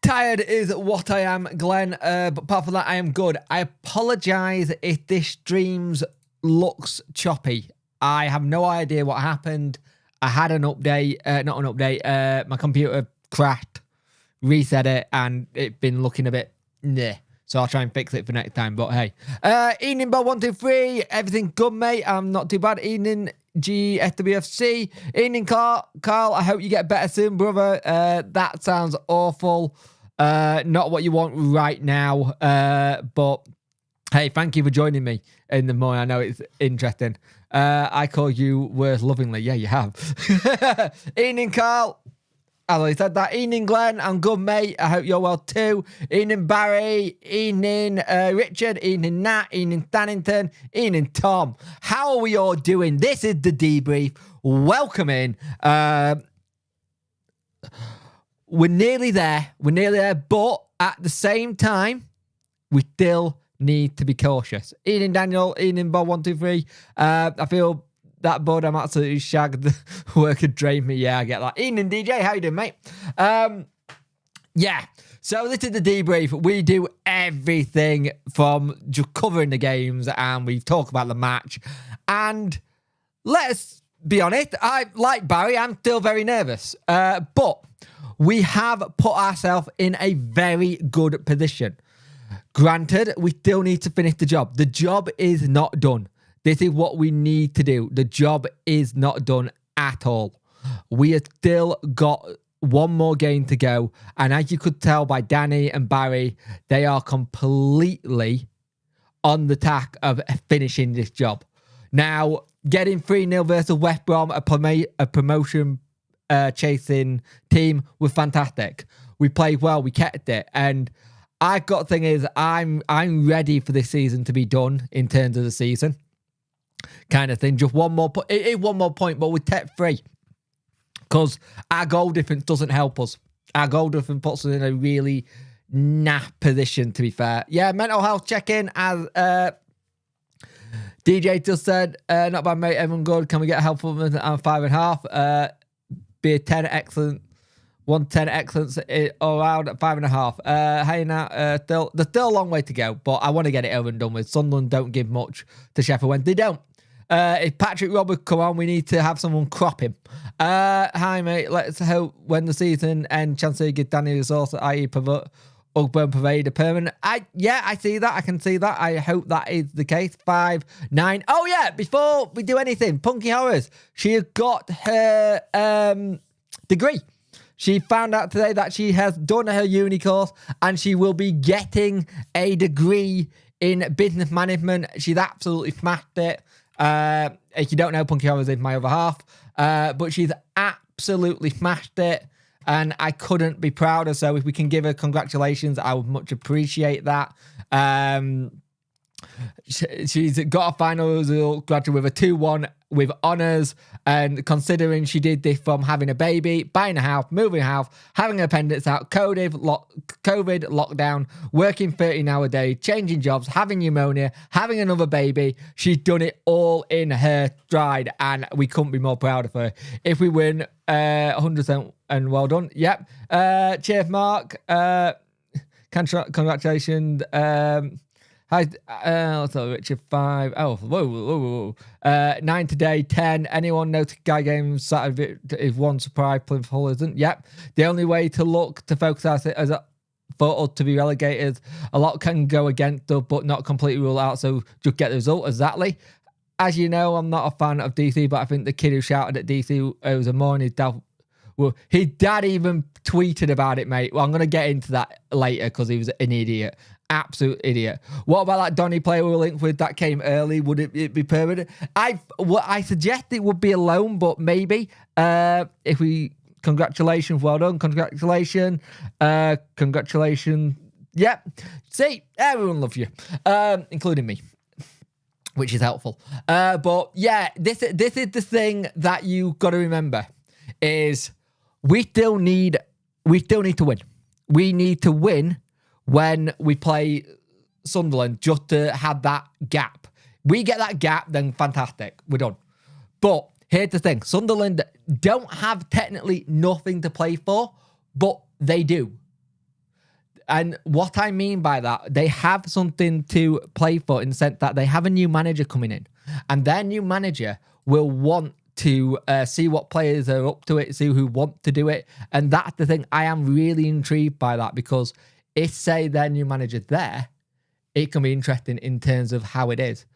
Tired is what I am, Glenn, but apart from that, I am good. I apologise if this streams looks choppy. I have no idea what happened. I had an update, not an update, my computer crashed, reset it, and it's been looking a bit nah. So I'll try and fix it for next time, but hey. Evening, Bob 123, everything good, mate? I'm not too bad. Evening, GSWFC. Evening, Carl, I hope you get better soon, brother. That sounds awful. Not what you want right now, but hey, thank you for joining me in the morning. I know it's interesting. I call you words lovingly. Yeah, you have. Evening, Carl. As I said that. Evening, Glenn. I'm good, mate. I hope you're well too. Evening, Barry. Evening, Richard. Evening, Nat. Evening, Dannington. Evening, Tom. How are we all doing? This is the debrief. Welcome in. We're nearly there. But at the same time, we still need to be cautious. Evening, Daniel. Evening, Bob123. I feel that, bud, I'm absolutely shagged. Work had drained me. Yeah, I get that. Evening, DJ. How you doing, mate? Yeah. So this is the debrief. We do everything from just covering the games, and we talk about the match. And let's be honest, like Barry, I'm still very nervous. But we have put ourselves in a very good position. Granted, we still need to finish the job. The job is not done. This is what we need to do. The job is not done at all. We have still got one more game to go. And as you could tell by Danny and Barry, they are completely on the tack of finishing this job. Now, getting 3-0 versus West Brom, a promotion chasing team, was fantastic. We played well. We kept it. And I've got the thing is, I'm ready for this season to be done in terms of the season. Kind of thing. Just one more point. It is one more point, but we take 3. Because our goal difference doesn't help us. Our goal difference puts us in a really naff position, to be fair. Yeah, mental health check-in, as DJ just said, not bad, mate, everyone good. Can we get a helpful 5.5? Be a 10 excellent. 110 excellence all around at 5.5. Hey, now, there's still a long way to go, but I want to get it over and done with. Sunderland don't give much to Sheffield when they don't. If Patrick Roberts come on, we need to have someone crop him. Hi, mate. Let's hope when the season ends, Chansiri give Danny resource, i.e. Ugburn Parade permanent. I see that. I can see that. I hope that is the case. 5, 9. Oh, yeah. Before we do anything, Punky Horrors. She has got her degree. She found out today that she has done her uni course and she will be getting a degree in business management. She's absolutely smashed it. If you don't know, Punky Horrors is my other half. But she's absolutely smashed it. And I couldn't be prouder. So if we can give her congratulations, I would much appreciate that. She's got a final result, graduated with a 2-1 with honours, and considering she did this from having a baby, buying a house, moving a house, having an appendix out, COVID, lockdown, working 13-hour day, changing jobs, having pneumonia, having another baby, she's done it all in her stride, and we couldn't be more proud of her. If we win, 100% and well done. Yep. Cheers, Mark. Congratulations. Hi, Richard 5. Oh, whoa. 9 today, 10. Anyone know Guy Games Saturday is one surprise, Plymouth Hull isn't? Yep. The only way to look to focus as for us to be relegated, a lot can go against us, but not completely rule out, so just get the result. Exactly. As you know, I'm not a fan of DC, but I think the kid who shouted at DC was a morning dad. Well, his dad even tweeted about it, mate. Well, I'm going to get into that later because he was an idiot. Absolute idiot. What about that Donny player we were linked with that came early? Would it be permanent? I suggest it would be a loan, but maybe. If we... Congratulations. Well done. Congratulations. Congratulations. Yep. See, everyone loves you. Including me. Which is helpful. But yeah, this is the thing that you got to remember is we still need to win. We need to win when we play Sunderland just to have that gap. We get that gap, then fantastic. We're done. But here's the thing. Sunderland don't have technically nothing to play for, but they do. And what I mean by that, they have something to play for in the sense that they have a new manager coming in, and their new manager will want to see what players are up to it, see who want to do it. And that's the thing. I am really intrigued by that, because if, say, their new manager's there, it can be interesting in terms of how it is.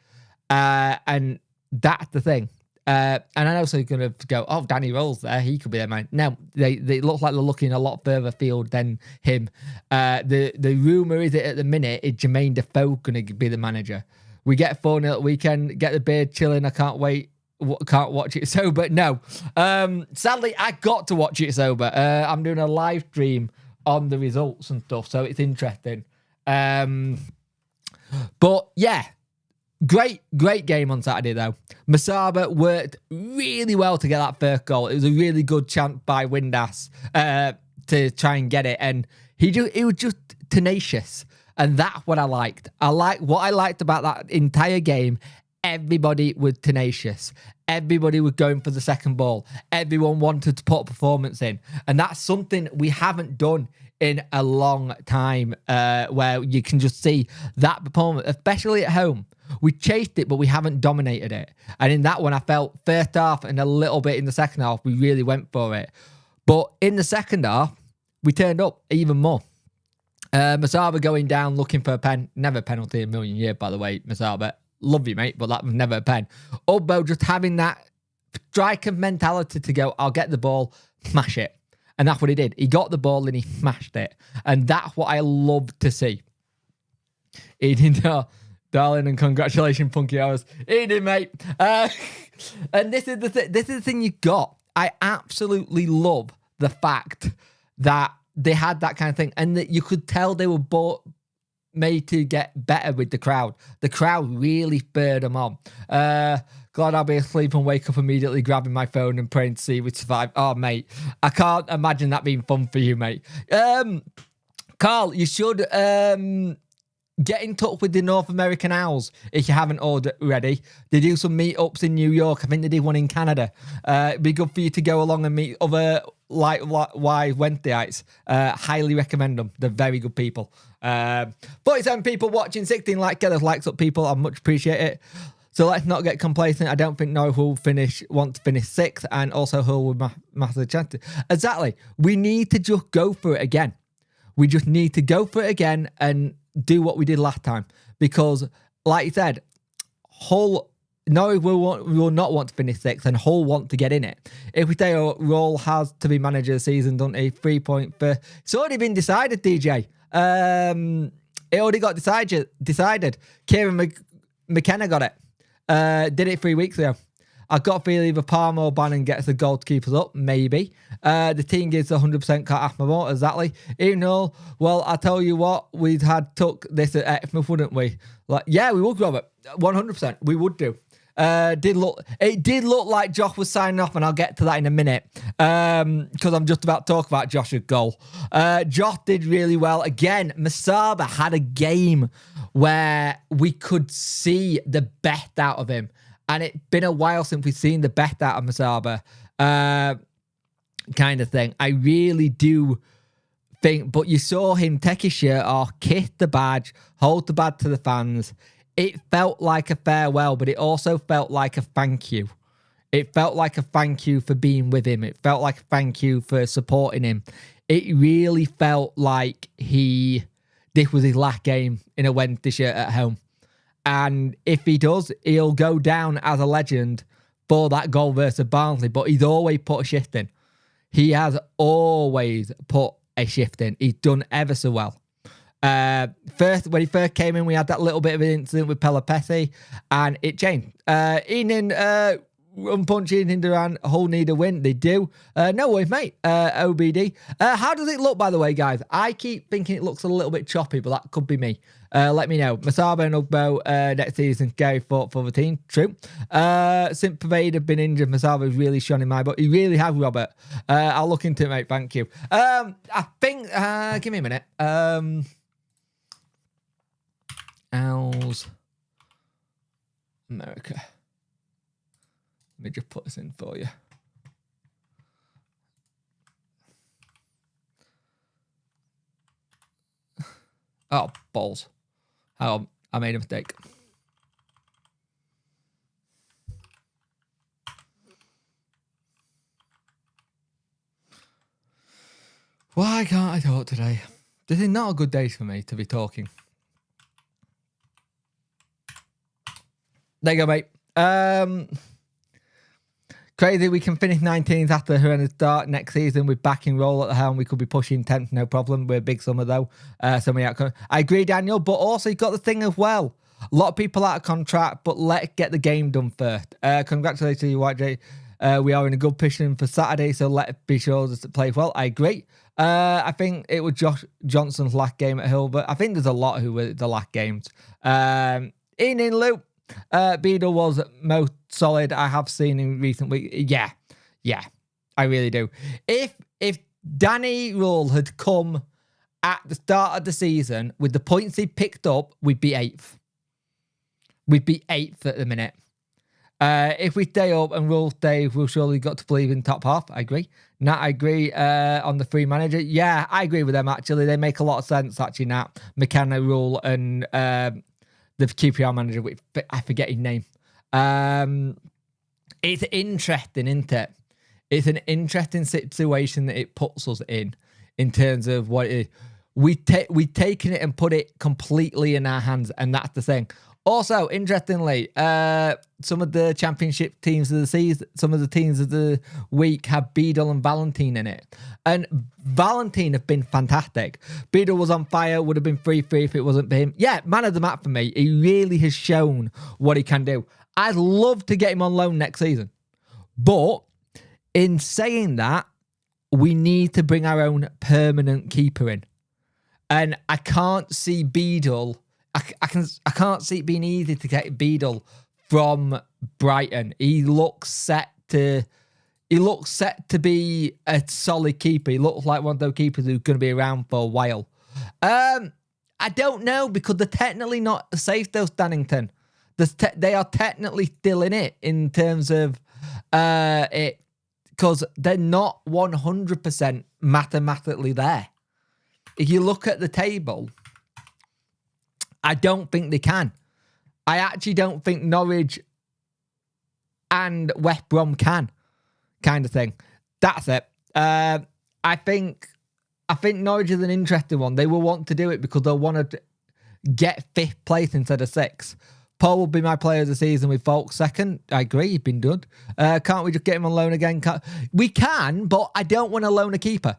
And that's the thing. And I know someone's going to go, oh, Danny Roll's there, he could be there, man. No, they look like they're looking a lot further afield than him. The rumour is that at the minute, is Jermaine Defoe going to be the manager. We get 4-0 at the weekend, get the beard chilling. I can't wait. Can't watch it sober. No. Sadly, I got to watch it sober. I'm doing a live stream on the results and stuff, so it's interesting. But yeah, great game on Saturday though. Masaba worked really well to get that first goal. It was a really good chance by Windass to try and get it, and he was just tenacious, and that's what I liked. What I liked about that entire game. Everybody was tenacious. Everybody was going for the second ball. Everyone wanted to put a performance in. And that's something we haven't done in a long time, where you can just see that performance, especially at home. We chased it, but we haven't dominated it. And in that one, I felt first half and a little bit in the second half, we really went for it. But in the second half, we turned up even more. Masaba going down, looking for a pen. Never a penalty in a million years, by the way, Masaba. Love you, mate, but that was never a pen. Ugbo just having that striker mentality to go, I'll get the ball, smash it. And that's what he did. He got the ball and he smashed it. And that's what I love to see. Eden, darling, and congratulations, Punky Hours. Eden, mate. And this is the thing you got. I absolutely love the fact that they had that kind of thing, and that you could tell they were made to get better with the crowd. The crowd really spurred them on. Glad I'll be asleep and wake up immediately, grabbing my phone and praying to see we survive. Oh, mate, I can't imagine that being fun for you, mate. Carl, you should get in touch with the North American Owls if you haven't already. They do some meetups in New York. I think they did one in Canada. It'd be good for you to go along and meet other Wednesdayites. Highly recommend them. They're very good people. 47 people watching, 16 get us likes up, people. I much appreciate it. So let's not get complacent. I don't think Norwich will want to finish 6th, and also Hull with massive chances. Exactly. We need to just go for it again. We just need to go for it again and do what we did last time. Because, like you said, Norwich will not want to finish 6th, and Hull want to get in it. If we say Roll has to be manager of the season, don't he? 3 point for... It's already been decided, DJ. It already got decided. Kieran McKenna got it. Did it 3 weeks ago. I've got a feeling either Palmer or Bannon gets the goalkeepers up, maybe. The team gives 100% can't ask me more, exactly. Even though, well, I tell you what, we'd had took this at Exmouth, wouldn't we? Yeah, we would, Robert. 100%, we would do. It did look like Josh was signing off, and I'll get to that in a minute, because I'm just about to talk about Josh's goal. Josh did really well. Again, Masaba had a game where we could see the best out of him, and it's been a while since we've seen the best out of Masaba, kind of thing. I really do think, but you saw him take his shirt off, kiss the badge, hold the badge to the fans. It felt like a farewell, but it also felt like a thank you. It felt like a thank you for being with him. It felt like a thank you for supporting him. It really felt like this was his last game in a Wednesday shirt at home. And if he does, he'll go down as a legend for that goal versus Barnsley, but he's always put a shift in. He has always put a shift in. He's done ever so well. When he first came in, we had that little bit of an incident with Pelopessi, and it changed. Enan, Unpunchy and Duran, Hull need a win. They do. No worries, mate. OBD. How does it look, by the way, guys? I keep thinking it looks a little bit choppy, but that could be me. Let me know. Masaba and Ugbo next season, Gary fought for the team. True. Since Pervade have been injured, Masaba has really shone in my book. He really has, Robert. I'll look into it, mate. Thank you. I think, give me a minute. Owls America. Let me just put this in for you. Oh, balls. Hang on. I made a mistake. Why can't I talk today? This is not a good day for me to be talking. There you go, mate. Crazy, we can finish 19th after a horrendous start. Next season, we're back in roll at the helm. We could be pushing 10th, no problem. We're a big summer, though. I agree, Daniel, but also you got the thing as well. A lot of people out of contract, but let's get the game done first. Congratulations to you, White J. We are in a good position for Saturday, so let's be sure to play well. I agree. I think it was Josh Johnson's last game at Hilbert. I think there's a lot who were the last games. In Lou. Beadle was most solid I have seen in recent weeks. Yeah, I really do. If Danny Rule had come at the start of the season with the points he picked up, we'd be 8th. We'd be 8th at the minute. If we stay up and Rule stays, we'll surely got to believe in top half. I agree. Nat, I agree on the free manager. Yeah, I agree with them, actually. They make a lot of sense, actually, Nat. McKenna, Rule, and the QPR manager, I forget his name. It's interesting, isn't it? It's an interesting situation that it puts us in terms of what it is. We've taken it and put it completely in our hands, and that's the thing. Also, interestingly, some of the championship teams of the season, some of the teams of the week have Beadle and Valentine in it. And Valentine have been fantastic. Beadle was on fire, would have been 3-3 if it wasn't for him. Yeah, man of the match for me. He really has shown what he can do. I'd love to get him on loan next season. But in saying that, we need to bring our own permanent keeper in. And I can't see Beadle... I can't see it being easy to get Beadle from Brighton. He looks set to be a solid keeper. He looks like one of those keepers who's going to be around for a while. I don't know, because they're technically not safe, though, Stannington. They are technically still in it in terms of it, because they're not 100% mathematically there. If you look at the table... I don't think they can. I actually don't think Norwich and West Brom can, kind of thing. That's it. I think Norwich is an interesting one. They will want to do it because they'll want to get 5th place instead of 6th. Paul will be my player of the season with Falk 2nd. I agree, he's been good. Can't we just get him on loan again? We can, but I don't want to loan a keeper.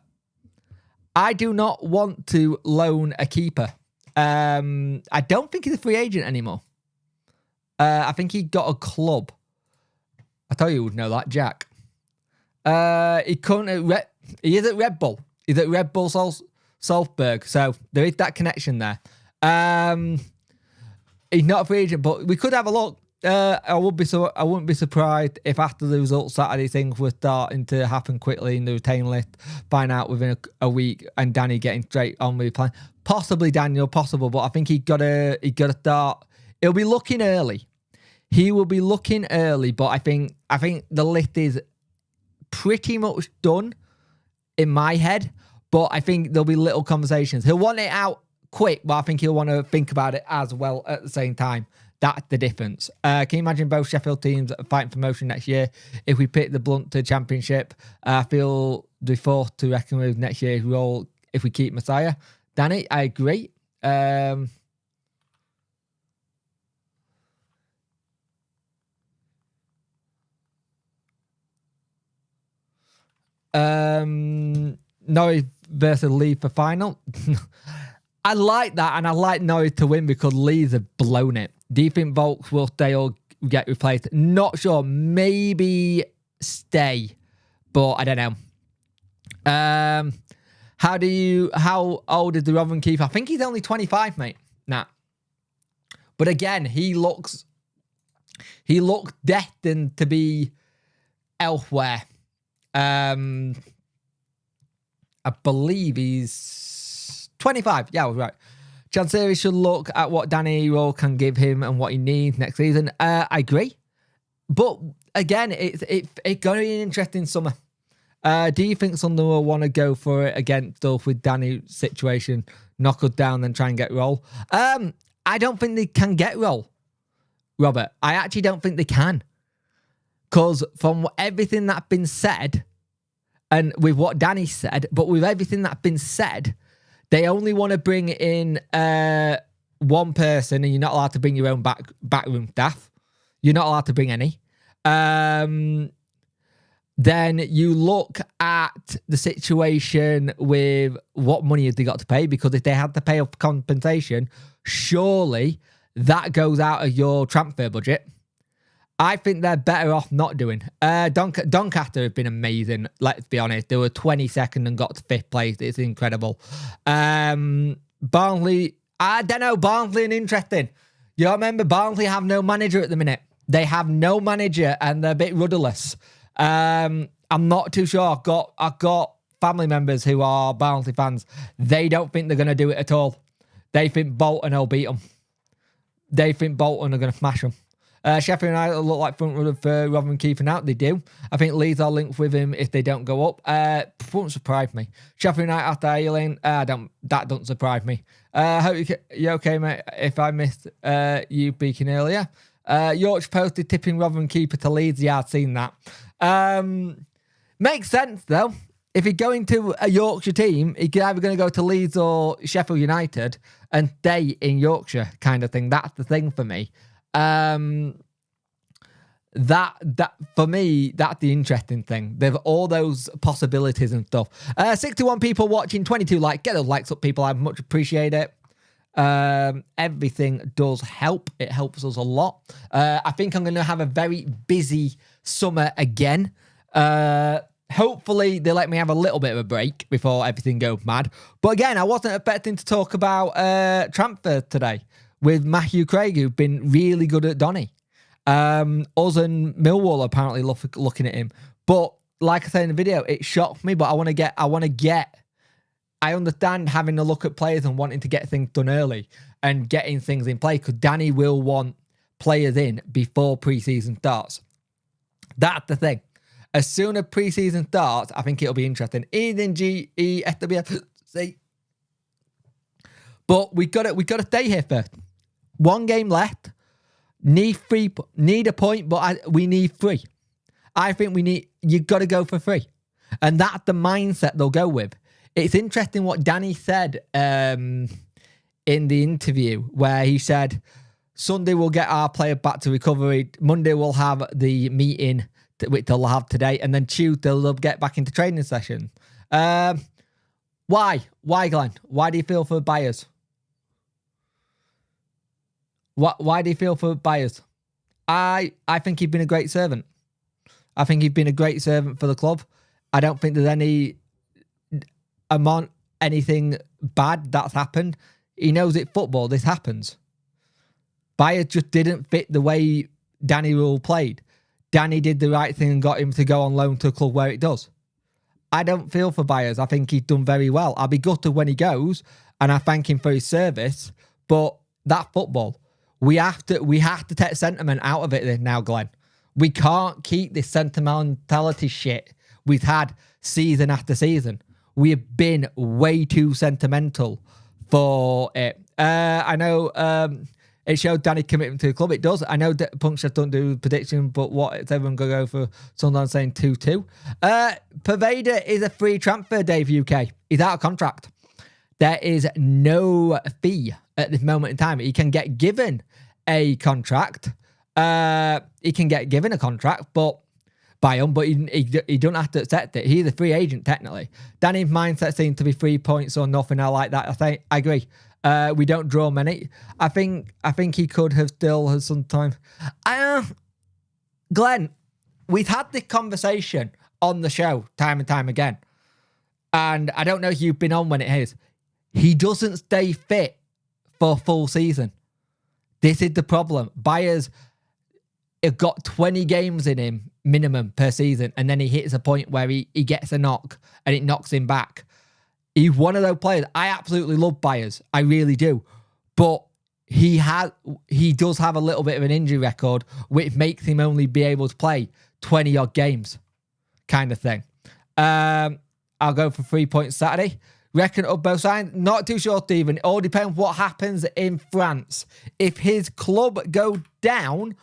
I do not want to loan a keeper. I don't think he's a free agent anymore. I think he got a club. I tell you would know that, Jack. He is at Red Bull. He's at Red Bull Salzburg. So there is that connection there. He's not a free agent, but we could have a look. I wouldn't be surprised if after the results Saturday things were starting to happen quickly in the retain list, find out within a week, and Danny getting straight on with the plan. Possibly Daniel, possible, but I think he got to start. He'll be looking early. He will be looking early, but I think the list is pretty much done in my head. But I think there'll be little conversations. He'll want it out quick, but I think he'll want to think about it as well at the same time. That's the difference. Can you imagine both Sheffield teams fighting for promotion next year? If we pick the Blunt to Championship, I feel the fourth to reckon with next year's role if we keep Messiah. Danny, I agree. Norwich versus Leeds for final. I like that, and I like Norwich to win because Leeds have blown it. Do you think Volks will stay or get replaced? Not sure. Maybe stay, but I don't know. How old is the Rotherham keeper? I think he's only 25, mate. Nah. But again, he looks destined to be elsewhere. I believe he's 25. Yeah, I was right. Chansiri should look at what Danny Rowe can give him and what he needs next season. I agree. But again, it's going to be an interesting summer. Do you think Sunderland will want to go for it against us with Danny's situation, knock us down, then try and get roll? I don't think they can get roll, Robert. I actually don't think they can. Because from everything that's been said, and with what Danny said, but with everything that's been said, they only want to bring in one person, and you're not allowed to bring your own backroom staff. You're not allowed to bring any. Then you look at the situation with what money have they got to pay, because if they had to pay up compensation, surely that goes out of your transfer budget. I think they're better off not doing. Doncaster have been amazing. Let's be honest. They were 22nd and got to 5th place. It's incredible. Barnsley, I don't know. Barnsley are interesting. You remember Barnsley have no manager at the minute. They have no manager and they're a bit rudderless. I'm not too sure. I've got family members who are Barnsley fans. They don't think they're going to do it at all. They think Bolton will beat them. They think Bolton are going to smash them. Sheffield United look like front runner for Rotherham keeping out. They do. I think Leeds are linked with him if they don't go up. Won't surprise me. Sheffield United after Aileen, that doesn't surprise me. Hope you're okay, mate. If I missed you speaking earlier. Yorkshire posted tipping Rotherham keeper to Leeds. Yeah, I've seen that. Makes sense, though. If you're going to a Yorkshire team, you're either going to go to Leeds or Sheffield United and stay in Yorkshire kind of thing. That's the thing for me. That for me, that's the interesting thing. There's all those possibilities and stuff. 61 people watching, 22 likes. Get those likes up, people. I much appreciate it. Everything does help. It helps us a lot. I think I'm going to have a very busy summer again. Hopefully they let me have a little bit of a break before everything goes mad. But again, I wasn't expecting to talk about transfer today with Matthew Craig, who've been really good at Donny. Us and Millwall apparently looking at him. But like I said in the video, it shocked me, but I understand having a look at players and wanting to get things done early and getting things in play, because Danny will want players in before pre-season starts. That's the thing. As soon as pre-season starts, I think it'll be interesting. Eden GESWC. But we got to stay here first. One game left. Need a point, but we need 3. I think you've got to go for 3. And that's the mindset they'll go with. It's interesting what Danny said in the interview, where he said, Sunday we'll get our player back to recovery. Monday we'll have the meeting, which they'll have today. And then Tuesday they'll get back into training session. Why? Why, Glenn? Why do you feel for Byers? Why do you feel for Byers? I think he's been a great servant. I think he's been a great servant for the club. I don't think there's anything bad that's happened. He knows it football. This happens. Byers just didn't fit the way Danny Rule played. Danny did the right thing and got him to go on loan to a club where it does. I don't feel for Byers. I think he's done very well. I'll be gutted when he goes, and I thank him for his service. But that football, we have to take sentiment out of it now, Glenn. We can't keep this sentimentality shit we've had season after season. We have been way too sentimental for it. I know it showed Danny commitment to the club. It does. I know that Punchers don't do prediction, but what is everyone going to go for? Someone saying 2-2. Pervader is a free transfer, Dave UK. He's out of contract. There is no fee at this moment in time. He can get given a contract. But by him, but he don't have to accept it. He's a free agent, technically. Danny's mindset seems to be 3 points or nothing. I like that. I agree. We don't draw many. I think he could have still had some time. Glenn, we've had this conversation on the show time and time again. And I don't know if you've been on when it is. He doesn't stay fit for a full season. This is the problem. Byers have got 20 games in him minimum per season, and then he hits a point where he gets a knock and it knocks him back. He's one of those players. I absolutely love Byers. I really do. But he does have a little bit of an injury record, which makes him only be able to play 20 odd games kind of thing. I'll go for 3 points Saturday. Reckon up both sides. Not too sure, Stephen. It all depends what happens in France. If his club go down,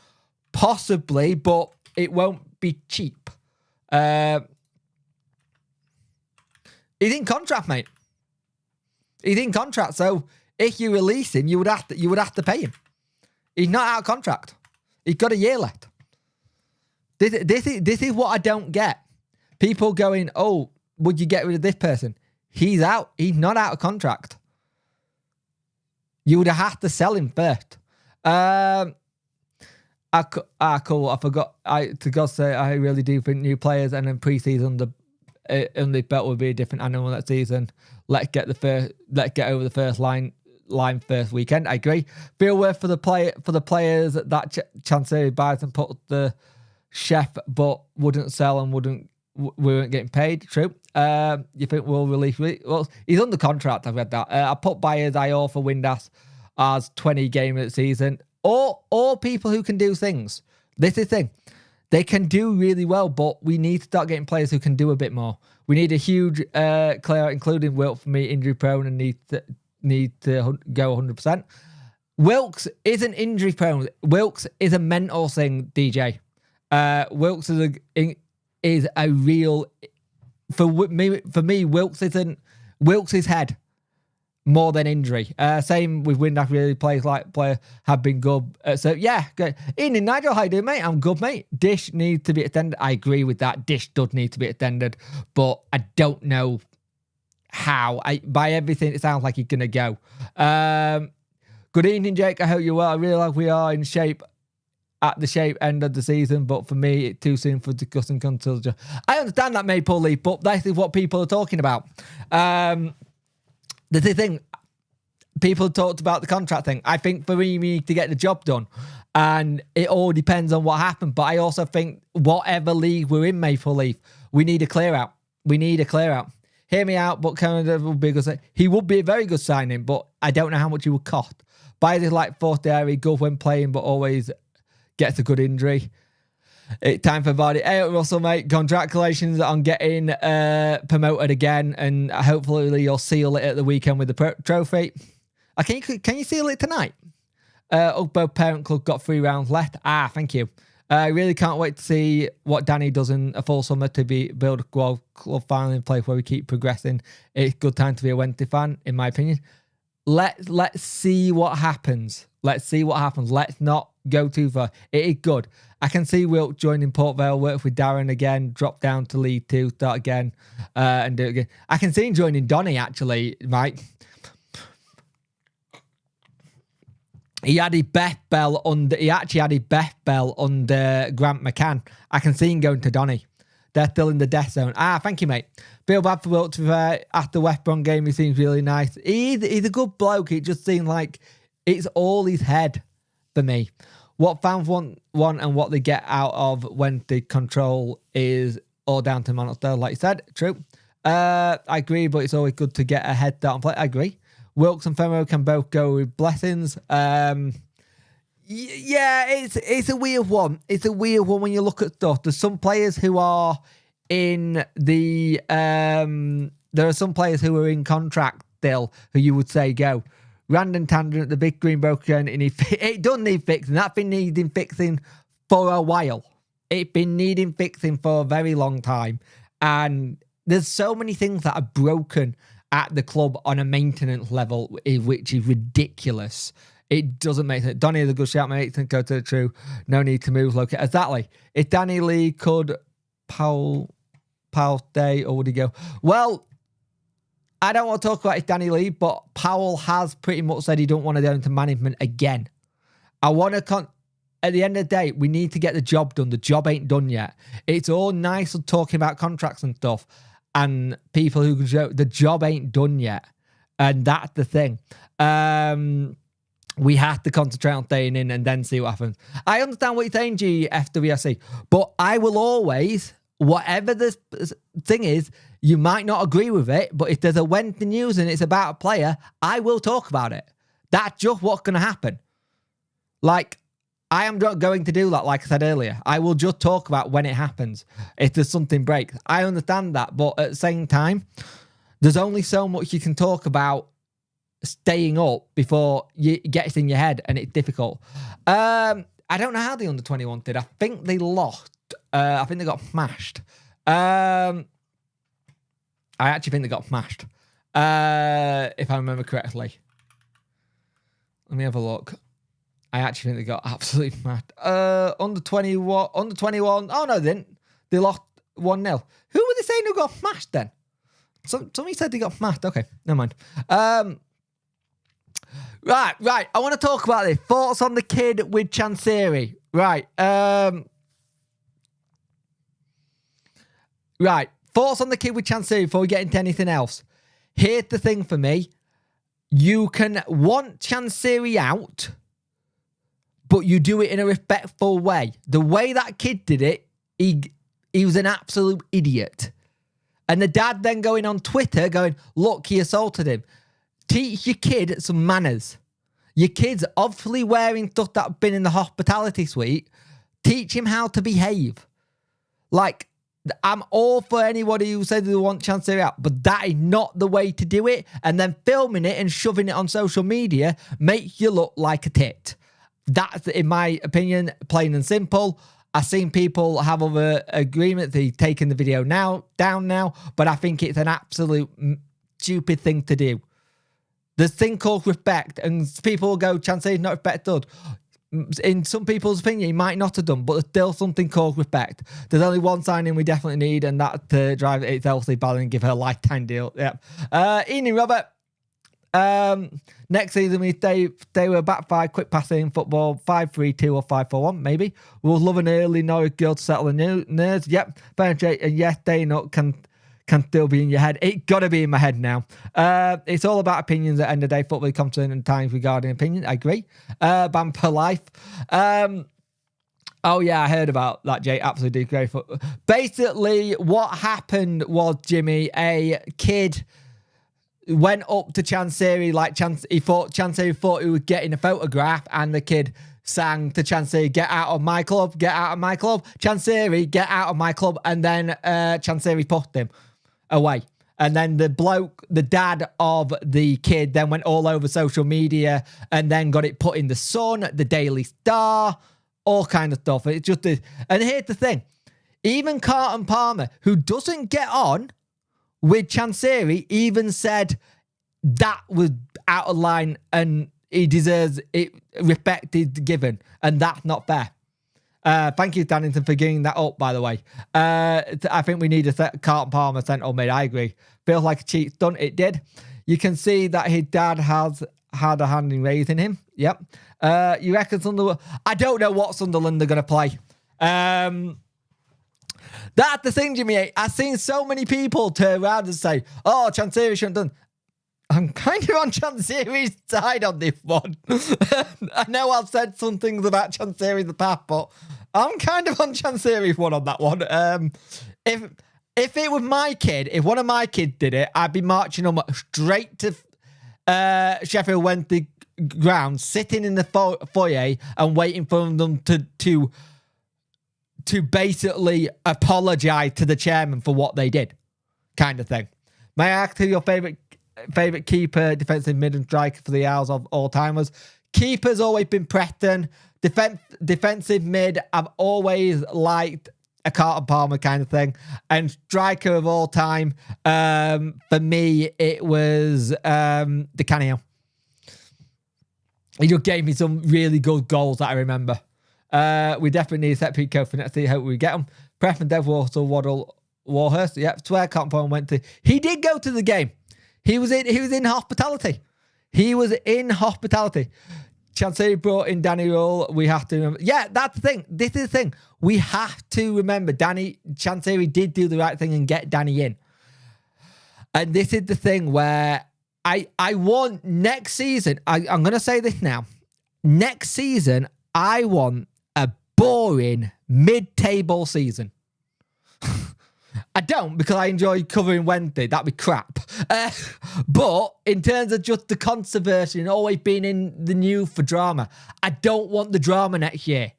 possibly, but it won't be cheap. He's in contract, mate. He's in contract, so if you release him, you would have to pay him. He's not out of contract. He's got a year left. This is what I don't get. People going, oh, would you get rid of this person? He's out. He's not out of contract. You would have to sell him first. Cool. I forgot. To God's sake, I really do think new players and then pre-season the belt will be a different animal that season. Let's get over the first line first weekend. I agree. Feel worth for the players that Chansiri buys and put the chef, but wouldn't sell and we weren't getting paid. True. You think we'll release? Well, he's under contract. I've read that. I put buyers I offer Windass as 20 game of the season, or people who can do things. This is the thing. They can do really well, but we need to start getting players who can do a bit more. We need a huge clear out, including Wilt for me, injury prone and need to go 100%. Wilkes isn't injury prone. Wilkes is a mental thing, DJ. Wilkes is a real for me. Wilkes is head more than injury. Same with Windass. Really plays have been good. So yeah, good. Ian Nigel, how you doing, mate? I'm good, mate. Dish needs to be extended. I agree with that. Dish does need to be extended, but I don't know how. By everything, it sounds like he's gonna go. Good evening, Jake. I hope you're well. I really like we are in shape at the shape end of the season, but for me, it's too soon for discussing consultation. I understand that, Maple Leaf, but that is what people are talking about. The thing, people talked about the contract thing. I think for me, we need to get the job done, and it all depends on what happened. But I also think whatever league we're in, Maple Leaf, we need a clear out. Hear me out, but Canada will be a good. He would be a very good signing, but I don't know how much he would cost. Buyers is like fourth area, good when playing, but always gets a good injury. It's time for body. Hey, Russell, mate. Congratulations on getting promoted again, and hopefully you'll seal it at the weekend with the trophy. Can you seal it tonight? Ugbo Parent Club got 3 rounds left. Thank you. I really can't wait to see what Danny does in a full summer to build a club finally in place where we keep progressing. It's a good time to be a Wednesday fan, in my opinion. Let's see what happens. Let's not go too far. It is good. I can see Wilt joining Port Vale, work with Darren again, drop down to League 2, start again, and do it again. I can see him joining Donny, actually, Mike. He actually had his Beth Bell under Grant McCann. I can see him going to Donny. They're still in the death zone. Thank you, mate. Feel bad for Wilt. After West Brom game, he seems really nice. He's a good bloke. It just seems like it's all his head for me. What fans want and what they get out of when they control is all down to Monster, like you said. True. I agree, but it's always good to get a head start and play. I agree. Wilkes and Femo can both go with blessings. Yeah, it's a weird one. It's a weird one when you look at stuff. There's some players who are in the... there are some players who are in contract still who you would say go. Random tangent, the big green broken, and it does need fixing. That's been needing fixing for a while. It's been needing fixing for a very long time. And there's so many things that are broken at the club on a maintenance level, which is ridiculous. It doesn't make sense. Donny is a good shout, mate. Go to the true. No need to move. Look, exactly. If Danny Lee could Powell stay, or would he go? Well, I don't want to talk about if Danny Lee, but Powell has pretty much said he don't want to go into management again. I want to at the end of the day, we need to get the job done. The job ain't done yet. It's all nice talking about contracts and stuff, and people who can show the job ain't done yet, and that's the thing. We have to concentrate on staying in and then see what happens. I understand what you're saying, GFWSC, but I will always, whatever this thing is, you might not agree with it, but if there's a Wednesday news and it's about a player, I will talk about it. That's just what's going to happen. Like, I am not going to do that, like I said earlier. I will just talk about when it happens, if there's something breaks. I understand that, but at the same time, there's only so much you can talk about staying up before it gets in your head, and it's difficult. I don't know how the under-21 did. I think they lost. I think they got smashed. I actually think they got smashed, if I remember correctly. Let me have a look. I actually think they got absolutely mad. Under 21. Oh, no, they didn't. They lost 1-0. Who were they saying who got smashed then? Somebody said they got smashed. Okay, never mind. Right. I want to talk about this. Thoughts on the kid with Chansiri. Right. Right. Thoughts on the kid with Chansiri before we get into anything else. Here's the thing for me. You can want Chansiri out, but you do it in a respectful way. The way that kid did it, he was an absolute idiot. And the dad then going on Twitter going, look, he assaulted him. Teach your kid some manners. Your kid's obviously wearing stuff that's been in the hospitality suite. Teach him how to behave. Like, I'm all for anybody who says they want Chansiri out, but that is not the way to do it. And then filming it and shoving it on social media makes you look like a tit. That's, in my opinion, plain and simple. I've seen people have other agreements. They've taken the video down now, but I think it's an absolute stupid thing to do. There's a thing called respect, and people will go, Chansiri's not respected. In some people's opinion, he might not have done, but there's still something called respect. There's only one signing we definitely need, and that's to drive it Elsie Ballon and give her a lifetime deal. Yep. Ian Robert. Next season they were back 5, quick passing football, 5-3-2 or 5-4-1 maybe. We'll love an early Norwich girl to settle the nerves. Yep, penetrate, and yes, staying up can still be in your head. It gotta be in my head now. It's all about opinions at the end of the day. Football content and times regarding opinion. I agree. Bamper life. Oh yeah, I heard about that, Jay. Absolutely great. Basically, what happened was, Jimmy, a kid went up to Chansiri like Chansiri thought he was getting a photograph, and the kid sang to Chansiri, get out of my club, get out of my club. Chansiri, get out of my club. And then Chansiri pushed him away. And then the bloke, the dad of the kid, then went all over social media and then got it put in the Sun, the Daily Star, all kind of stuff. It just is. And here's the thing. Even Carlton Palmer, who doesn't get on with Chansiri, even said that was out of line and he deserves it, respect is given, and that's not fair. Thank you, Dannington, for getting that up, by the way. I think we need a Carlton Palmer central mid. I agree. Feels like a cheat stunt. It did. You can see that his dad has had a hand in raising him. Yep. You reckon Sunderland? I don't know what Sunderland are going to play. That's the thing, Jimmy. I've seen so many people turn around and say, oh, Chansiri shouldn't have done. I'm kind of on Chansiri's side on this one. I know I've said some things about Chansiri in the past, but I'm kind of on Chansiri's one on that one. If it was my kid, if one of my kids did it, I'd be marching them straight to Sheffield Wednesday ground, sitting in the foyer and waiting for them to basically apologise to the chairman for what they did, kind of thing. May I ask who your favourite keeper, defensive mid and striker for the Owls of all timers? Keeper's always been Preston. Defensive mid, I've always liked a Carlton Palmer kind of thing. And striker of all time, for me, it was the Canio. He just gave me some really good goals that I remember. We definitely need a set piece code for next season. Hope we get them. Pref and Dev Waddle, Warhurst. Yep, swear Carlton Palmer went to. He did go to the game. He was in hospitality. He was in hospitality. Chansiri brought in Danny Roll. We have to remember. Yeah, that's the thing. This is the thing. We have to remember Chansiri did do the right thing and get Danny in. And this is the thing where I want next season. I'm going to say this now. Next season, I want a boring mid-table season. I don't, because I enjoy covering Wednesday. That'd be crap. But in terms of just the controversy and always being in the news for drama, I don't want the drama next year.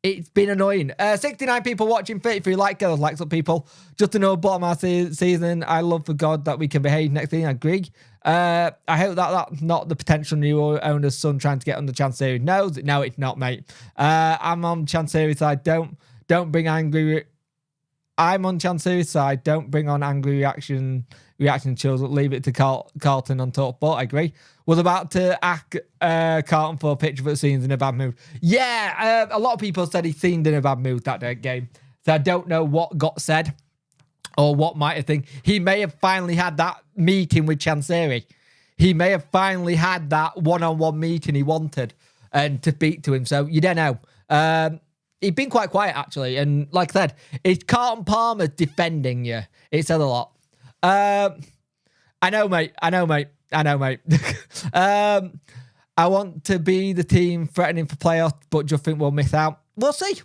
It's been annoying. 69 people watching, 33 like those likes up, people. Just to know, bottom of our season, I love for God that we can behave next season. I agree. I hope that's not the potential new owner's son trying to get on the Chansiri. No, it's not, mate. I'm on Chansiri's side. Don't bring angry. I'm on Chansiri's side. Don't bring on angry reaction children. Leave it to Carlton on top. But I agree. Was about to ask Carlton for a picture of the scenes in a bad mood. Yeah, a lot of people said he seemed in a bad mood that game. So I don't know what got said or what might have think. He may have finally had that meeting with Chansiri. He may have finally had that one-on-one meeting he wanted and to speak to him. So you don't know. He'd been quite quiet, actually. And like I said, it's Carlton Palmer defending you. It said a lot. I know, mate. I want to be the team threatening for playoffs, but just think we'll miss out. We'll see.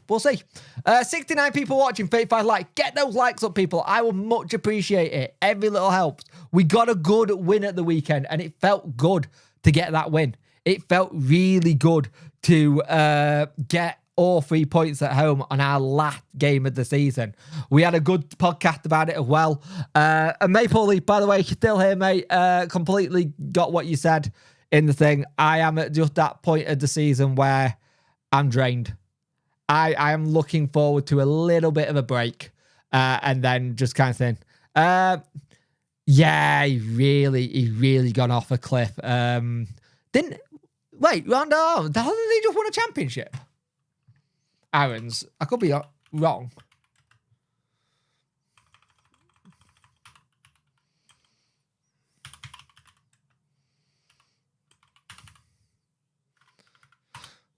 69 people watching, 35 likes. Get those likes up, people. I will much appreciate it. Every little helps. We got a good win at the weekend, and it felt good to get that win. It felt really good to get all 3 points at home on our last game of the season. We had a good podcast about it as well. And Maple Leaf, by the way, you're still here, mate. Completely got what you said in the thing. I am at just that point of the season where I'm drained. I am looking forward to a little bit of a break. And then just kind of saying, yeah, he really gone off a cliff. Wait, Rondo, hasn't he just won a championship? Aaron's. I could be wrong.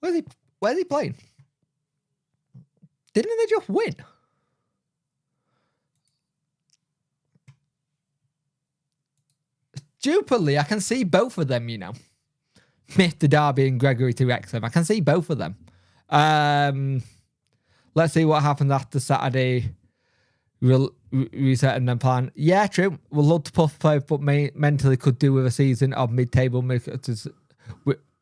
Where's he playing? Didn't they just win? Stupidly, I can see both of them, you know. Mr. Darby and Gregory to Wrexham. I can see both of them. Let's see what happens after Saturday. Reset and then plan. Yeah, true. We'll love to puff play, but mentally could do with a season of mid-table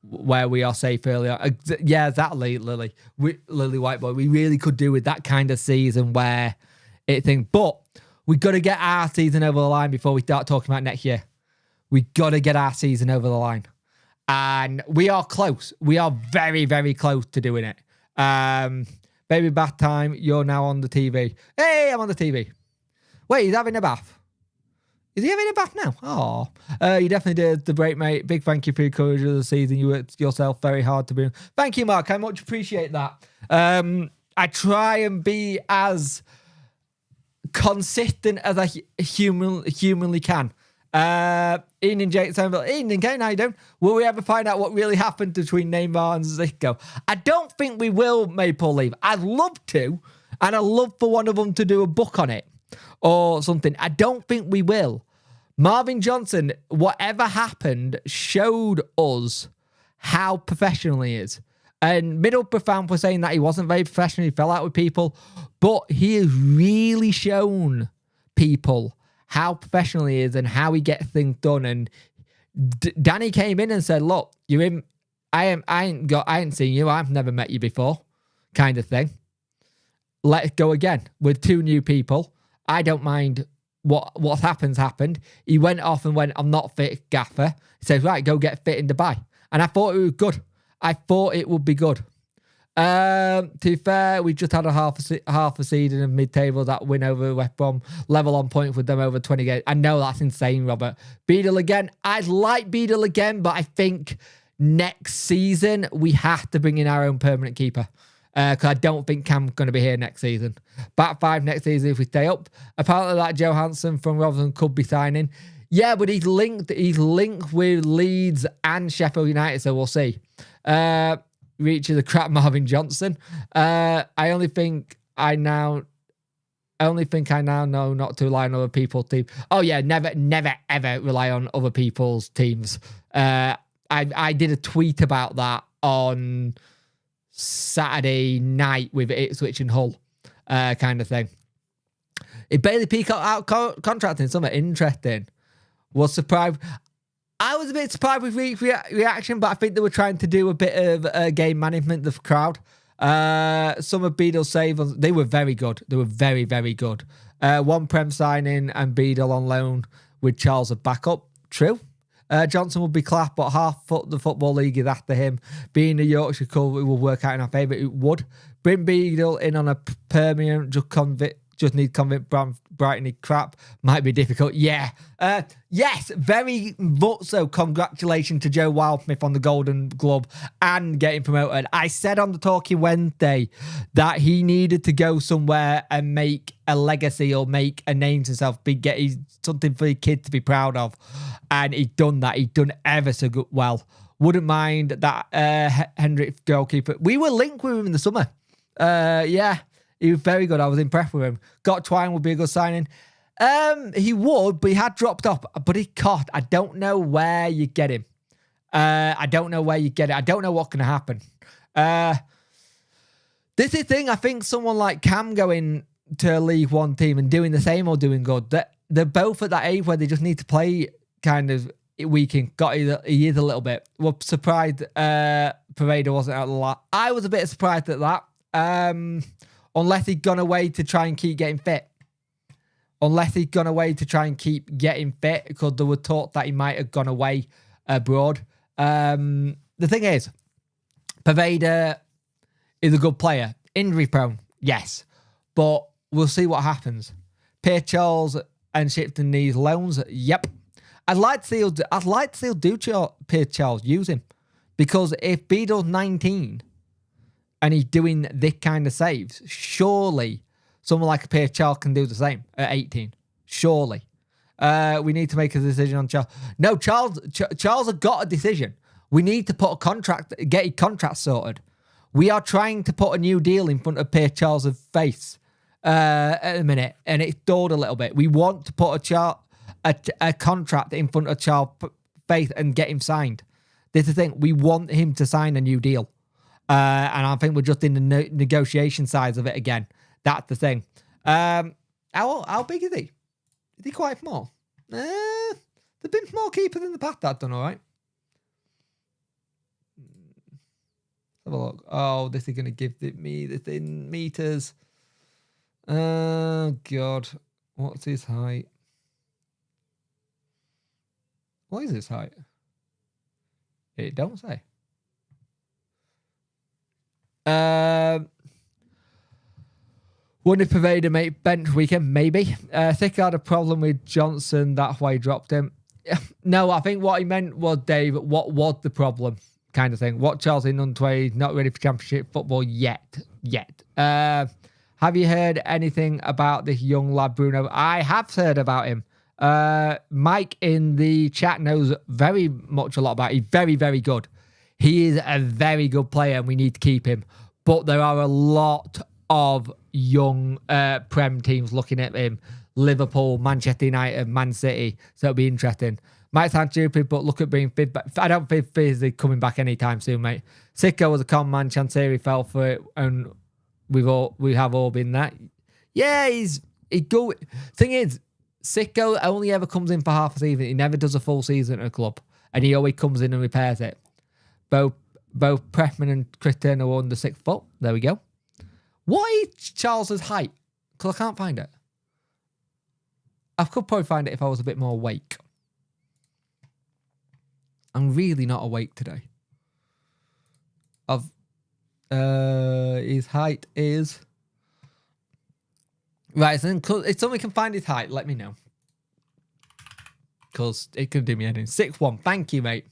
where we are safe earlier. Yeah, exactly, Lily Whiteboy. We really could do with that kind of season where it thing. But we got to get our season over the line before we start talking about next year. We got to get our season over the line. And we are close. We are very, very close to doing it. Baby bath time. You're now on the TV. Hey, I'm on the TV. Wait, he's having a bath. Is he having a bath now? Oh, you definitely did the break, mate. Big thank you for your courage of the season. You worked yourself very hard to be. Thank you, Mark. I much appreciate that. I try and be as consistent as I humanly can. Ian and Jake saying, Ian and Kane, how you doing? Will we ever find out what really happened between Neymar and Zico? I don't think we will, Maple Leaf. I'd love to, and I'd love for one of them to do a book on it or something. I don't think we will. Marvin Johnson, whatever happened, showed us how professional he is. And Middlesbrough fan was saying that he wasn't very professional, he fell out with people, but he has really shown people how professional he is and how he gets things done. And Danny came in and said, look, you're in, I ain't seen you, I've never met you before, kind of thing. Let's go again with 2 new people. I don't mind what happened. He went off and went, I'm not fit, gaffer. He says, right, go get fit in Dubai. And I thought it was good. I thought it would be good. To be fair, we just had a half a season of mid-table, that win over West Brom, level on point with them over 20 games. I know that's insane, Robert. Beadle again. I'd like Beadle again, but I think next season we have to bring in our own permanent keeper. Because I don't think Cam's going to be here next season. Back 5 next season if we stay up. Apparently that Johansson from Rotherham could be signing. Yeah, but he's linked with Leeds and Sheffield United, so we'll see. Reaches a crap Marvin Johnson. I only think I now know not to rely on other people's teams. Oh yeah, never ever rely on other people's teams. I did a tweet about that on Saturday night with Ipswich and Hull, kind of thing. If Bailey Peacock out contracting something interesting, was surprised. I was a bit surprised with reaction, but I think they were trying to do a bit of game management of the crowd. Some of Beadle's saves, they were very good. They were very, very good. One Prem signing and Beadle on loan with Charles as backup. True. Johnson would be clapped, but the Football League is after him. Being a Yorkshire club, it will work out in our favour. It would. Bring Beadle in on a permanent, just need convict Brighton crap. Might be difficult. Yeah. Yes, very much so. Congratulations to Joe Wildsmith on the Golden Glove and getting promoted. I said on the Talking Wednesday that he needed to go somewhere and make a legacy or make a name to himself. Get something for your kid to be proud of. And he'd done that. He'd done ever so good. Well, wouldn't mind that Hendrick goalkeeper. We were linked with him in the summer. Yeah. He was very good. I was impressed with him. Got Twine would be a good signing. He would, but he had dropped off. But he caught. I don't know where you get him. I don't know where you get it. I don't know what's going to happen. This is the thing. I think someone like Cam going to a League One team and doing the same or doing good, they're both at that age where they just need to play kind of week in. He is a little bit. Well, surprised Pareda wasn't out of the lot. I was a bit surprised at that. Unless he'd gone away to try and keep getting fit. Because there were talk that he might have gone away abroad. The thing is, Pareda is a good player. Injury prone, yes. But we'll see what happens. Pierre Charles and Shipton needs loans. Yep. I'd like to see Pierre Charles use him. Because if Beadle's 19... and he's doing this kind of saves, surely someone like a Pierre Charles can do the same at 18. Surely. We need to make a decision on Charles. No, Charles has got a decision. We need to put get his contract sorted. We are trying to put a new deal in front of Pierre Charles' face at the minute, and it's stalled a little bit. We want to put a contract in front of Charles' face and get him signed. This is the thing. We want him to sign a new deal. And I think we're just in the negotiation sides of it again. That's the thing. How big is he? Is he quite small? There's been small keepers in the past that have done all right. Have a look. Oh, this is going to give me this in meters. Oh, God. What's his height? What is his height? It don't say. Wouldn't Pareda make bench weekend? Maybe. Thick had a problem with Johnson. That's why he dropped him. No, I think what he meant was, Dave, what was the problem? Kind of thing. What Charles in under-20, not ready for championship football yet. Have you heard anything about this young lad, Bruno? I have heard about him. Mike in the chat knows very much a lot about him. He's very, very good. He is a very good player and we need to keep him. But there are a lot of young Prem teams looking at him. Liverpool, Manchester United, Man City. So it'll be interesting. Might sound stupid, but look at being fit. I don't think Fizz is coming back anytime soon, mate. Sicko was a con man. Chansiri fell for it, and we have all been that. Yeah, he go. Thing is, Sicko only ever comes in for half a season. He never does a full season at a club, and he always comes in and repairs it. Both Pressman and Chris Turner were under 6 foot. There we go. What is Charles's height? Because I can't find it. I could probably find it if I was a bit more awake. I'm really not awake today. His height is... Right, so if someone can find his height, let me know. Because it could do me anything. 6'1". Thank you, mate.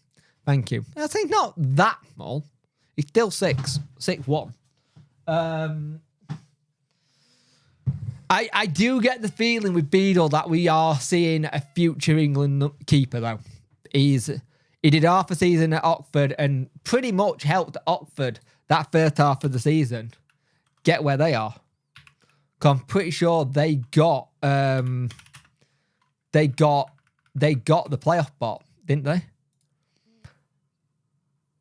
Thank you. I think not that small. He's still 6'1". I do get the feeling with Beadle that we are seeing a future England keeper, though. He did half a season at Oxford and pretty much helped Oxford that first half of the season get where they are. I'm pretty sure they got the playoff spot, didn't they?